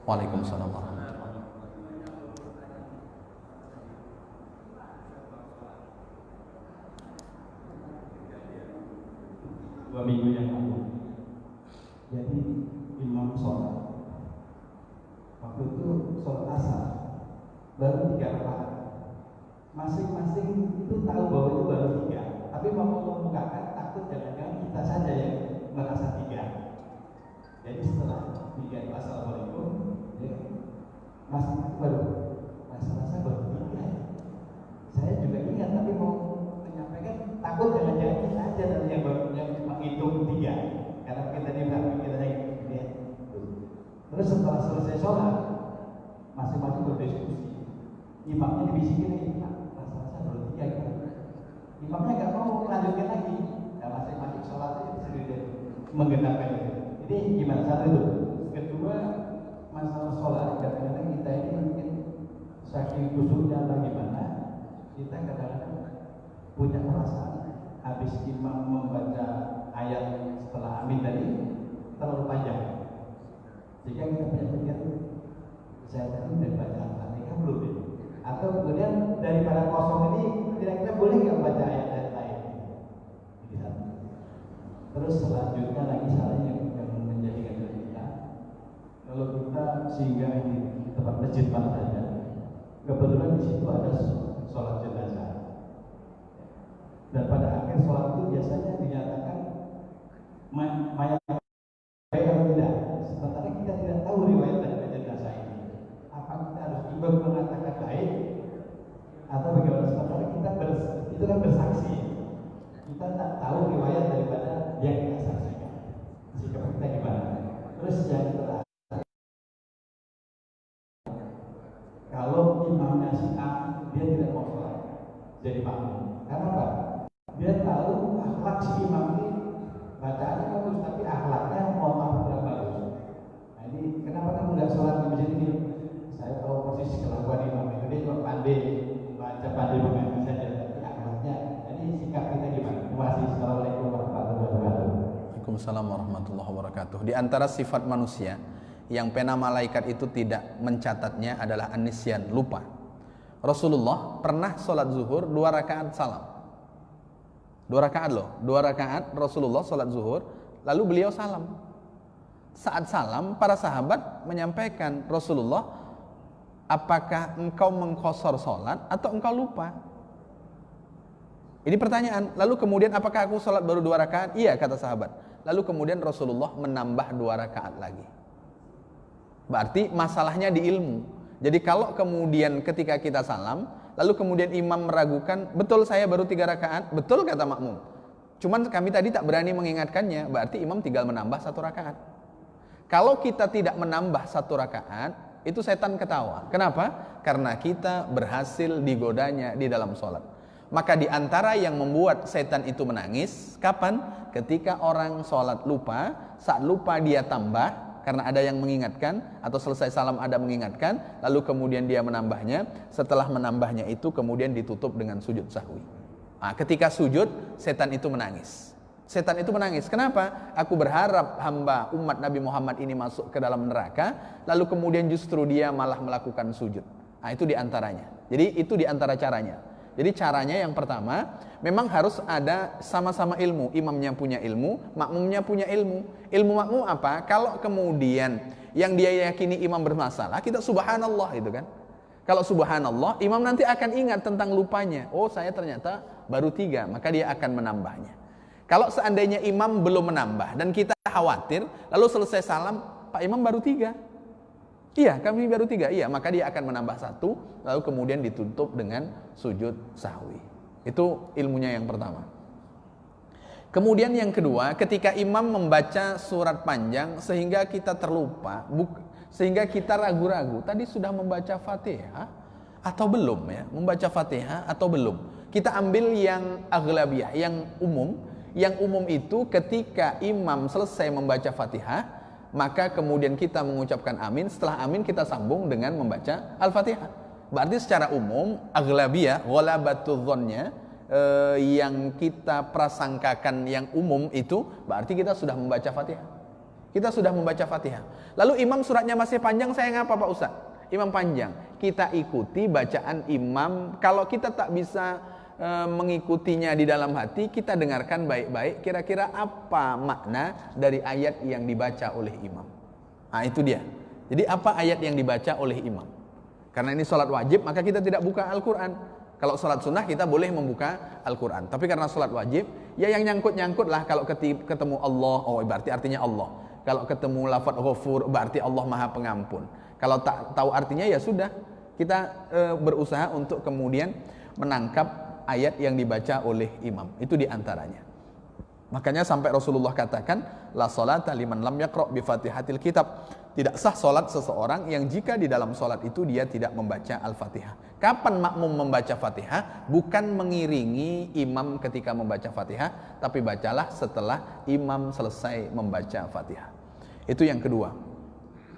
Waalaikumsalam warahmatullahi wabarakatuh. Dua minggu yang lalu, jadi imam sholat, waktu itu sholat asar, baru 3 rakaat. Masing-masing itu tahu bahwa itu baru 3, tapi mau membukakan takut jangan-jangan kita saja yang merasa 3. Jadi setelah 3 itu assalamualaikum, ya, masing-masing baru rasa-rasa baru 3 ya. Saya juga ingat tapi mau menyampaikan takut jangan-jangan kita aja yang menghitung 3, karena kita ya. Terus setelah selesai sholat, masing-masing berdiskusi. Imamnya dibisikin, rasa-rasa baru 3 gitu. Imamnya nggak mau melanjutkan lagi. Nah, masing-masing sholatnya sendiri menggenapkan itu. Ini gimana? Satu itu. Kedua, masalah sholat. Kadang-kadang kita ini mungkin saking khusyuknya atau gimana, kita kadang-kadang punya perasaan habis imam membaca ayat setelah amin tadi terlalu panjang, sehingga kita punya pikiran saya tadi udah baca Al-Fatihah belum ya? Atau kemudian daripada kosong ini kira-kira boleh nggak baca ayat-ayat lain? Terus selanjutnya lagi salahnya yang menjadikan kita, kalau kita singgah di tempat masjid mana saja, kebetulan di situ ada sholat jenazah. Dan pada akhir sholat itu biasanya dinyatakan mayat baik atau tidak. Sementara kita tidak tahu riwayat dari jenazah ini. Apa kita harus imam mengatakan baik atau bagaimana? Sementara kita itu kan bersaksi. Kita tak tahu riwayat daripada yang kita saksikan. Sikap kita gimana? Terus yang terakhir, kalau imamnya si A, dia tidak mau sholat jadi makmum. Karena apa? Dia tahu akhlak si imam ini bacaannya bagus, tapi akhlaknya mohon maaf tidak bagus. Nah ini kenapa kamu nggak sholat di masjid ini? Saya tahu persis kelakuan imam itu, dia cuma pandai baca, pandai mengaji saja, tapi akhlaknya. Jadi sikap kita gimana? Terima kasih. Assalamualaikum warahmatullahi wabarakatuh. Waalaikumsalam warahmatullahi wabarakatuh. Di antara sifat manusia yang pena malaikat itu tidak mencatatnya adalah anisyan, lupa. Rasulullah pernah sholat zuhur 2 rakaat salam. 2 rakaat loh, 2 rakaat Rasulullah sholat zuhur, lalu beliau salam. Saat salam, para sahabat menyampaikan, Rasulullah, apakah engkau mengqashar sholat atau engkau lupa? Ini pertanyaan. Lalu kemudian apakah aku sholat baru 2 rakaat? Iya, kata sahabat. Lalu kemudian Rasulullah menambah 2 rakaat lagi. Berarti masalahnya di ilmu. Jadi kalau kemudian ketika kita salam, lalu kemudian imam meragukan, betul saya baru 3 rakaat, betul kata makmum. Cuman kami tadi tak berani mengingatkannya, berarti imam tinggal menambah 1 rakaat. Kalau kita tidak menambah 1 rakaat, itu setan ketawa. Kenapa? Karena kita berhasil digodanya di dalam sholat. Maka di antara yang membuat setan itu menangis, kapan? Ketika orang sholat lupa, saat lupa dia tambah, karena ada yang mengingatkan, atau selesai salam ada mengingatkan, lalu kemudian dia menambahnya. Setelah menambahnya itu kemudian ditutup dengan sujud sahwi. Nah, ketika sujud, setan itu menangis. Setan itu menangis. Kenapa? Aku berharap hamba umat Nabi Muhammad ini masuk ke dalam neraka, lalu kemudian justru dia malah melakukan sujud. Nah, itu diantaranya. Jadi itu diantara caranya. Jadi caranya yang pertama, memang harus ada sama-sama ilmu. Imamnya punya ilmu, makmumnya punya ilmu. Ilmu makmum apa? Kalau kemudian yang dia yakini imam bermasalah, kita subhanallah gitu kan. Kalau subhanallah, imam nanti akan ingat tentang lupanya. Oh, saya ternyata baru 3, maka dia akan menambahnya. Kalau seandainya imam belum menambah dan kita khawatir, lalu selesai salam, Pak Imam baru 3. Iya, kami baru 3. Iya, maka dia akan menambah 1, lalu kemudian ditutup dengan sujud sahwi. Itu ilmunya yang pertama. Kemudian yang kedua, ketika imam membaca surat panjang sehingga kita terlupa, sehingga kita ragu-ragu, tadi sudah membaca Fatihah atau belum ya? Membaca Fatihah atau belum? Kita ambil yang aghlabiyah, yang umum. Yang umum itu ketika imam selesai membaca Fatihah, maka kemudian kita mengucapkan amin. Setelah amin kita sambung dengan membaca Al-Fatihah. Berarti secara umum aghlabiyah, ghalabatul dhonnya, yang kita prasangkakan yang umum itu berarti kita sudah membaca Fatihah. Kita sudah membaca Fatihah. Lalu imam suratnya masih panjang, saya ngapa Pak Ustaz? Imam panjang. Kita ikuti bacaan imam. Kalau kita tak bisa mengikutinya di dalam hati, kita dengarkan baik-baik kira-kira apa makna dari ayat yang dibaca oleh imam. Nah, itu dia. Jadi apa ayat yang dibaca oleh imam? Karena ini sholat wajib, maka kita tidak buka Al-Quran. Kalau sholat sunnah kita boleh membuka Al-Quran. Tapi karena sholat wajib, ya yang nyangkut-nyangkut lah. Kalau ketemu Allah, oh berarti artinya Allah. Kalau ketemu lafaz ghafur, berarti Allah maha pengampun. Kalau tak tahu artinya, ya sudah. Kita berusaha untuk kemudian menangkap ayat yang dibaca oleh imam. Itu diantaranya. Makanya sampai Rasulullah katakan, la sholata liman lam yaqra' bi fatihatil kitab. Tidak sah solat seseorang yang jika di dalam solat itu dia tidak membaca Al-Fatihah. Kapan makmum membaca Fatihah? Bukan mengiringi imam ketika membaca Fatihah, tapi bacalah setelah imam selesai membaca Fatihah. Itu yang kedua.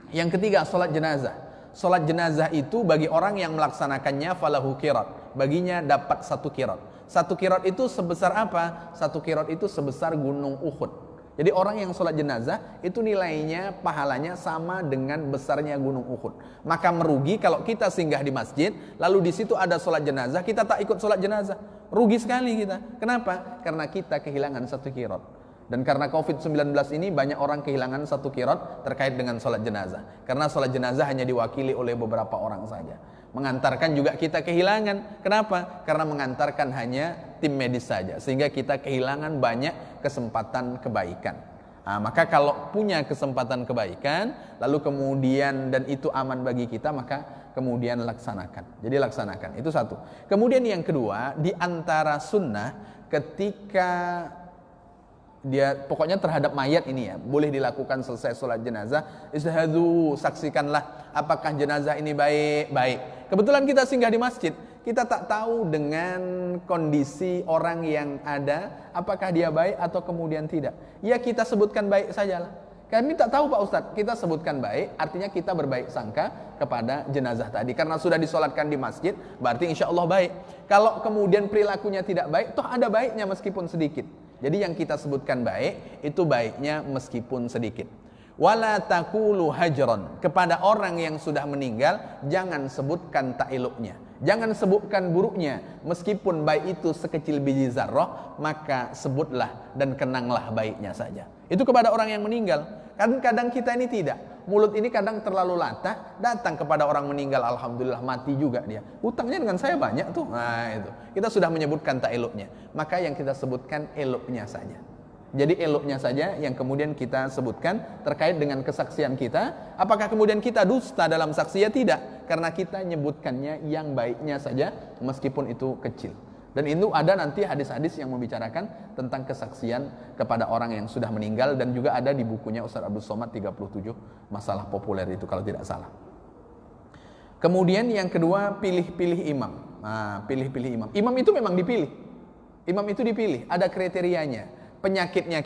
Yang ketiga, solat jenazah. Solat jenazah itu bagi orang yang melaksanakannya falahu qirat. Baginya dapat 1 qirat. 1 qirat itu sebesar apa? 1 qirat itu sebesar gunung Uhud. Jadi orang yang sholat jenazah itu nilainya, pahalanya sama dengan besarnya gunung Uhud. Maka merugi kalau kita singgah di masjid, lalu di situ ada sholat jenazah, kita tak ikut sholat jenazah. Rugi sekali kita. Kenapa? Karena kita kehilangan 1 qirat. Dan karena COVID-19 ini banyak orang kehilangan 1 qirat terkait dengan sholat jenazah. Karena sholat jenazah hanya diwakili oleh beberapa orang saja. Mengantarkan juga kita kehilangan. Kenapa? Karena mengantarkan hanya tim medis saja. Sehingga kita kehilangan banyak kesempatan kebaikan. Nah, maka kalau punya kesempatan kebaikan, lalu kemudian dan itu aman bagi kita, maka kemudian laksanakan. Jadi laksanakan. Itu satu. Kemudian yang kedua, di antara sunnah ketika dia pokoknya terhadap mayat ini ya boleh dilakukan selesai sholat jenazah, istihadu, saksikanlah apakah jenazah ini baik. Kebetulan kita singgah di masjid, kita tak tahu dengan kondisi orang yang ada apakah dia baik atau kemudian tidak. Ya kita sebutkan baik sajalah. Kami tak tahu Pak Ustadz, kita sebutkan baik artinya kita berbaik sangka kepada jenazah tadi. Karena sudah disolatkan di masjid, berarti insya Allah baik. Kalau kemudian perilakunya tidak baik, toh ada baiknya meskipun sedikit. Jadi yang kita sebutkan baik, itu baiknya meskipun sedikit. Wala taqulu hajran, kepada orang yang sudah meninggal jangan sebutkan tak eloknya, jangan sebutkan buruknya. Meskipun baik itu sekecil biji zarrah, maka sebutlah dan kenanglah baiknya saja. Itu kepada orang yang meninggal. Kadang kita ini tidak, mulut ini kadang terlalu latah, datang kepada orang meninggal, alhamdulillah mati juga dia, hutangnya dengan saya banyak tuh. Nah itu kita sudah menyebutkan tak eloknya, maka yang kita sebutkan eloknya saja. Jadi eloknya saja yang kemudian kita sebutkan terkait dengan kesaksian kita. Apakah kemudian kita dusta dalam saksi? Ya tidak, karena kita nyebutkannya yang baiknya saja meskipun itu kecil. Dan itu ada nanti hadis-hadis yang membicarakan tentang kesaksian kepada orang yang sudah meninggal, dan juga ada di bukunya Ustaz Abdul Somad 37 masalah populer itu kalau tidak salah. Kemudian yang kedua, pilih-pilih imam. Nah, pilih-pilih imam. Imam itu memang dipilih. Imam itu dipilih, ada kriterianya. Penyakitnya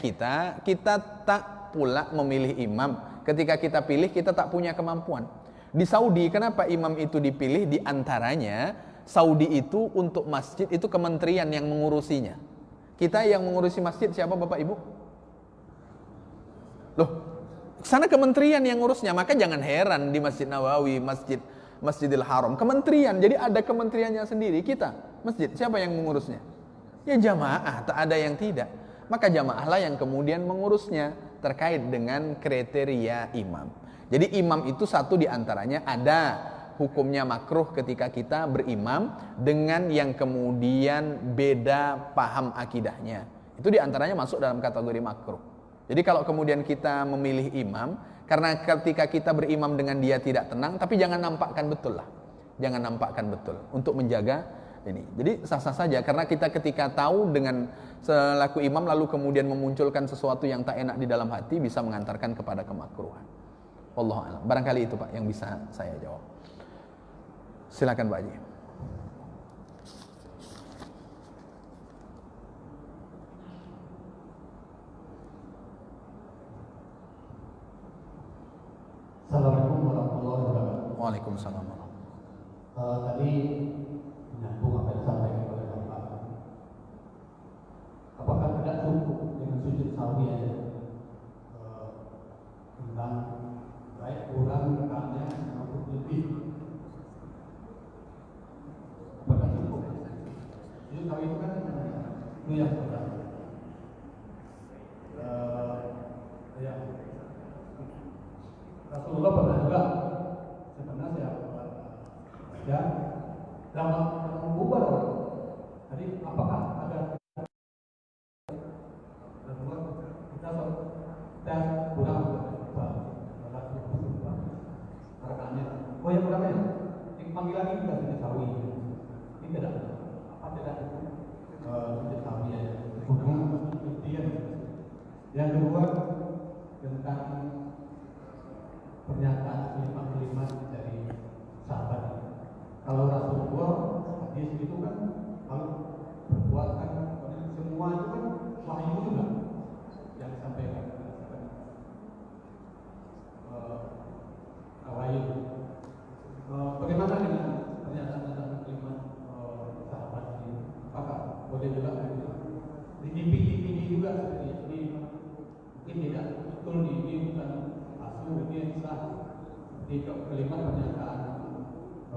kita tak pula memilih imam. Ketika kita pilih, kita tak punya kemampuan. Di Saudi, kenapa imam itu dipilih? Di antaranya, Saudi itu untuk masjid itu kementerian yang mengurusinya. Kita yang mengurusi masjid siapa Bapak Ibu? Loh, sana kementerian yang ngurusnya. Maka jangan heran di Masjid Nawawi, Masjidil Haram, kementerian. Jadi ada kementeriannya sendiri. Kita, masjid, siapa yang mengurusnya? Ya jamaah, tak ada yang tidak. Maka jamaahlah yang kemudian mengurusnya terkait dengan kriteria imam. Jadi imam itu satu diantaranya ada hukumnya makruh ketika kita berimam dengan yang kemudian beda paham akidahnya. Itu diantaranya masuk dalam kategori makruh. Jadi kalau kemudian kita memilih imam, karena ketika kita berimam dengan dia tidak tenang, tapi jangan nampakkan betul lah. Jangan nampakkan betul untuk menjaga ini. Jadi sah-sah saja, karena kita ketika tahu dengan selaku imam lalu kemudian memunculkan sesuatu yang tak enak di dalam hati bisa mengantarkan kepada kemakruhan. Wallahu a'lam. Barangkali itu Pak yang bisa saya jawab. Silakan Pak Haji. Assalamualaikum warahmatullahi wabarakatuh. Waalaikumsalam. Tadi menyambung apa yang disampaikan oleh Bapak. Apakah tidak cukup dengan sujud sahwi aja? Tentang baik kurang rekannya maupun lebih. Apakah cukup? Sujud sahwi itu kan itu yang pertama. Yang Rasulullah pernah juga sebenarnya dan dalam mengubah orang. Jadi apakah ada kita kurang oh ya kurang ya panggilan ini sudah diketahui ini tidak apa tidak diketahui ya kemudian yang kedua tentang pernyataan kalimat-kalimat dari sahabat. Kalau Rasulullah hadis itu kan kalau berbuat kan semua itu kan wahyu juga yang disampaikan wahyu. Bagaimana dengan pernyataan tentang kalimat sahabat ini? Apakah boleh juga dipilih-pilih juga seperti ini? Mungkin tidak betul ini bukan asal ini sah di kalimat pernyataan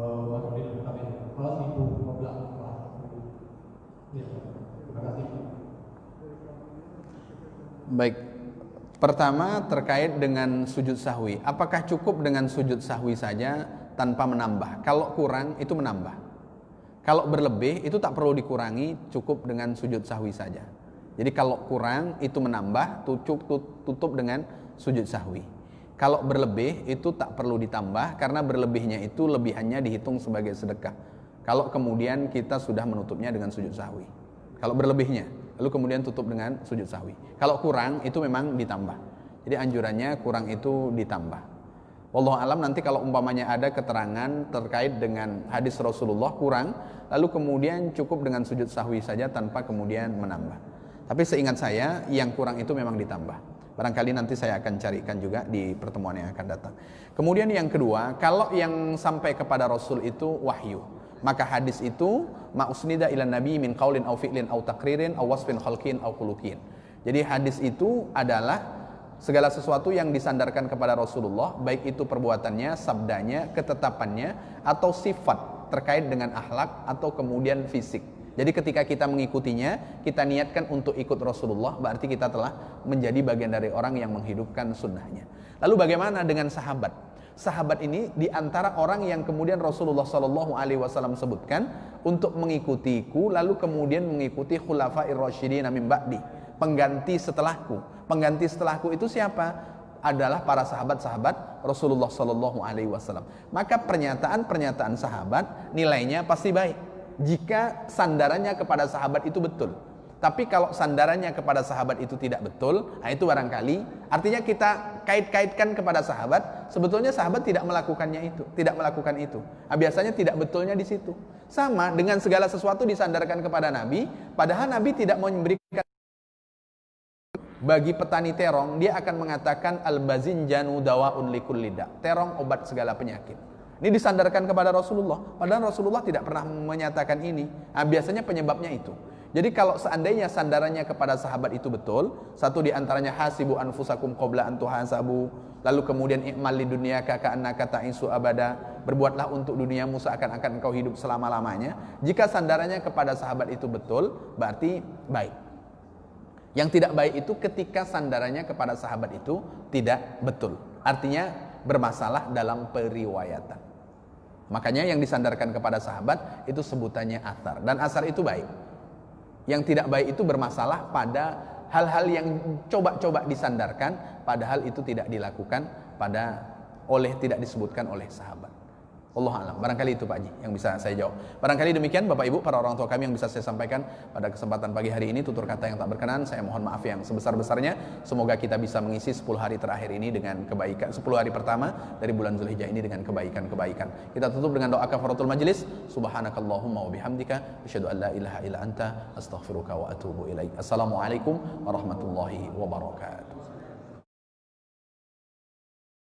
Wahdil Kabir kalau 1015 ya. Terima kasih. Baik. Pertama terkait dengan sujud sahwi. Apakah cukup dengan sujud sahwi saja tanpa menambah? Kalau kurang itu menambah. Kalau berlebih itu tak perlu dikurangi, cukup dengan sujud sahwi saja. Jadi kalau kurang itu menambah, tutup dengan sujud sahwi. Kalau berlebih itu tak perlu ditambah karena berlebihnya itu lebihannya dihitung sebagai sedekah. Kalau kemudian kita sudah menutupnya dengan sujud sahwi. Kalau berlebihnya, lalu kemudian tutup dengan sujud sahwi. Kalau kurang itu memang ditambah. Jadi anjurannya kurang itu ditambah. Wallahu alam, nanti kalau umpamanya ada keterangan terkait dengan hadis Rasulullah kurang, lalu kemudian cukup dengan sujud sahwi saja tanpa kemudian menambah. Tapi seingat saya yang kurang itu memang ditambah. Barangkali nanti saya akan carikan juga di pertemuan yang akan datang. Kemudian yang kedua, kalau yang sampai kepada Rasul itu wahyu, maka hadis itu ma'usnida ila nabi min qaulin aw fi'lin aw taqririn aw wasfin khalqin aw khuluqin. Jadi hadis itu adalah segala sesuatu yang disandarkan kepada Rasulullah, baik itu perbuatannya, sabdanya, ketetapannya, atau sifat terkait dengan akhlak atau kemudian fisik. Jadi ketika kita mengikutinya, kita niatkan untuk ikut Rasulullah, berarti kita telah menjadi bagian dari orang yang menghidupkan sunnahnya. Lalu bagaimana dengan sahabat? Sahabat ini diantara orang yang kemudian Rasulullah SAW sebutkan untuk mengikutiku, lalu kemudian mengikuti khulafa'ir rasyidin min ba'di, pengganti setelahku. Pengganti setelahku itu siapa? Adalah para sahabat-sahabat Rasulullah SAW. Maka pernyataan-pernyataan sahabat nilainya pasti baik jika sandarannya kepada sahabat itu betul. Tapi kalau sandarannya kepada sahabat itu tidak betul, nah itu barangkali artinya kita kait-kaitkan kepada sahabat, sebetulnya sahabat tidak melakukannya itu, tidak melakukan itu. Nah, biasanya tidak betulnya di situ. Sama dengan segala sesuatu disandarkan kepada Nabi, padahal Nabi tidak mau memberikan. Bagi petani terong, dia akan mengatakan al-bazinjanu dawaun likulli da. Terong obat segala penyakit. Ini disandarkan kepada Rasulullah, padahal Rasulullah tidak pernah menyatakan ini. Nah, biasanya penyebabnya itu. Jadi kalau seandainya sandarannya kepada sahabat itu betul, satu di antaranya hasibu anfusakum qabla an tuhasabu, lalu kemudian i'mal li dunyaka ka'annaka ta'isu abada, berbuatlah untuk duniamu seakan-akan engkau hidup selama-lamanya. Jika sandarannya kepada sahabat itu betul, berarti baik. Yang tidak baik itu ketika sandarannya kepada sahabat itu tidak betul. Artinya bermasalah dalam periwayatan. Makanya yang disandarkan kepada sahabat itu sebutannya athar, dan athar itu baik. Yang tidak baik itu bermasalah pada hal-hal yang coba-coba disandarkan, padahal itu tidak dilakukan tidak disebutkan oleh sahabat. Allah alam. Barangkali itu Pak Haji yang bisa saya jawab. Barangkali demikian Bapak Ibu, para orang tua kami yang bisa saya sampaikan pada kesempatan pagi hari ini. Tutur kata yang tak berkenan, saya mohon maaf yang sebesar-besarnya. Semoga kita bisa mengisi 10 hari terakhir ini dengan kebaikan, 10 hari pertama dari bulan Zulhijjah ini dengan kebaikan-kebaikan. Kita tutup dengan doa kafaratul majlis. Subhanakallahumma wa bihamdika asyhadu an la ilaha illa anta astaghfiruka wa atubu ilaik. Assalamualaikum warahmatullahi wabarakatuh.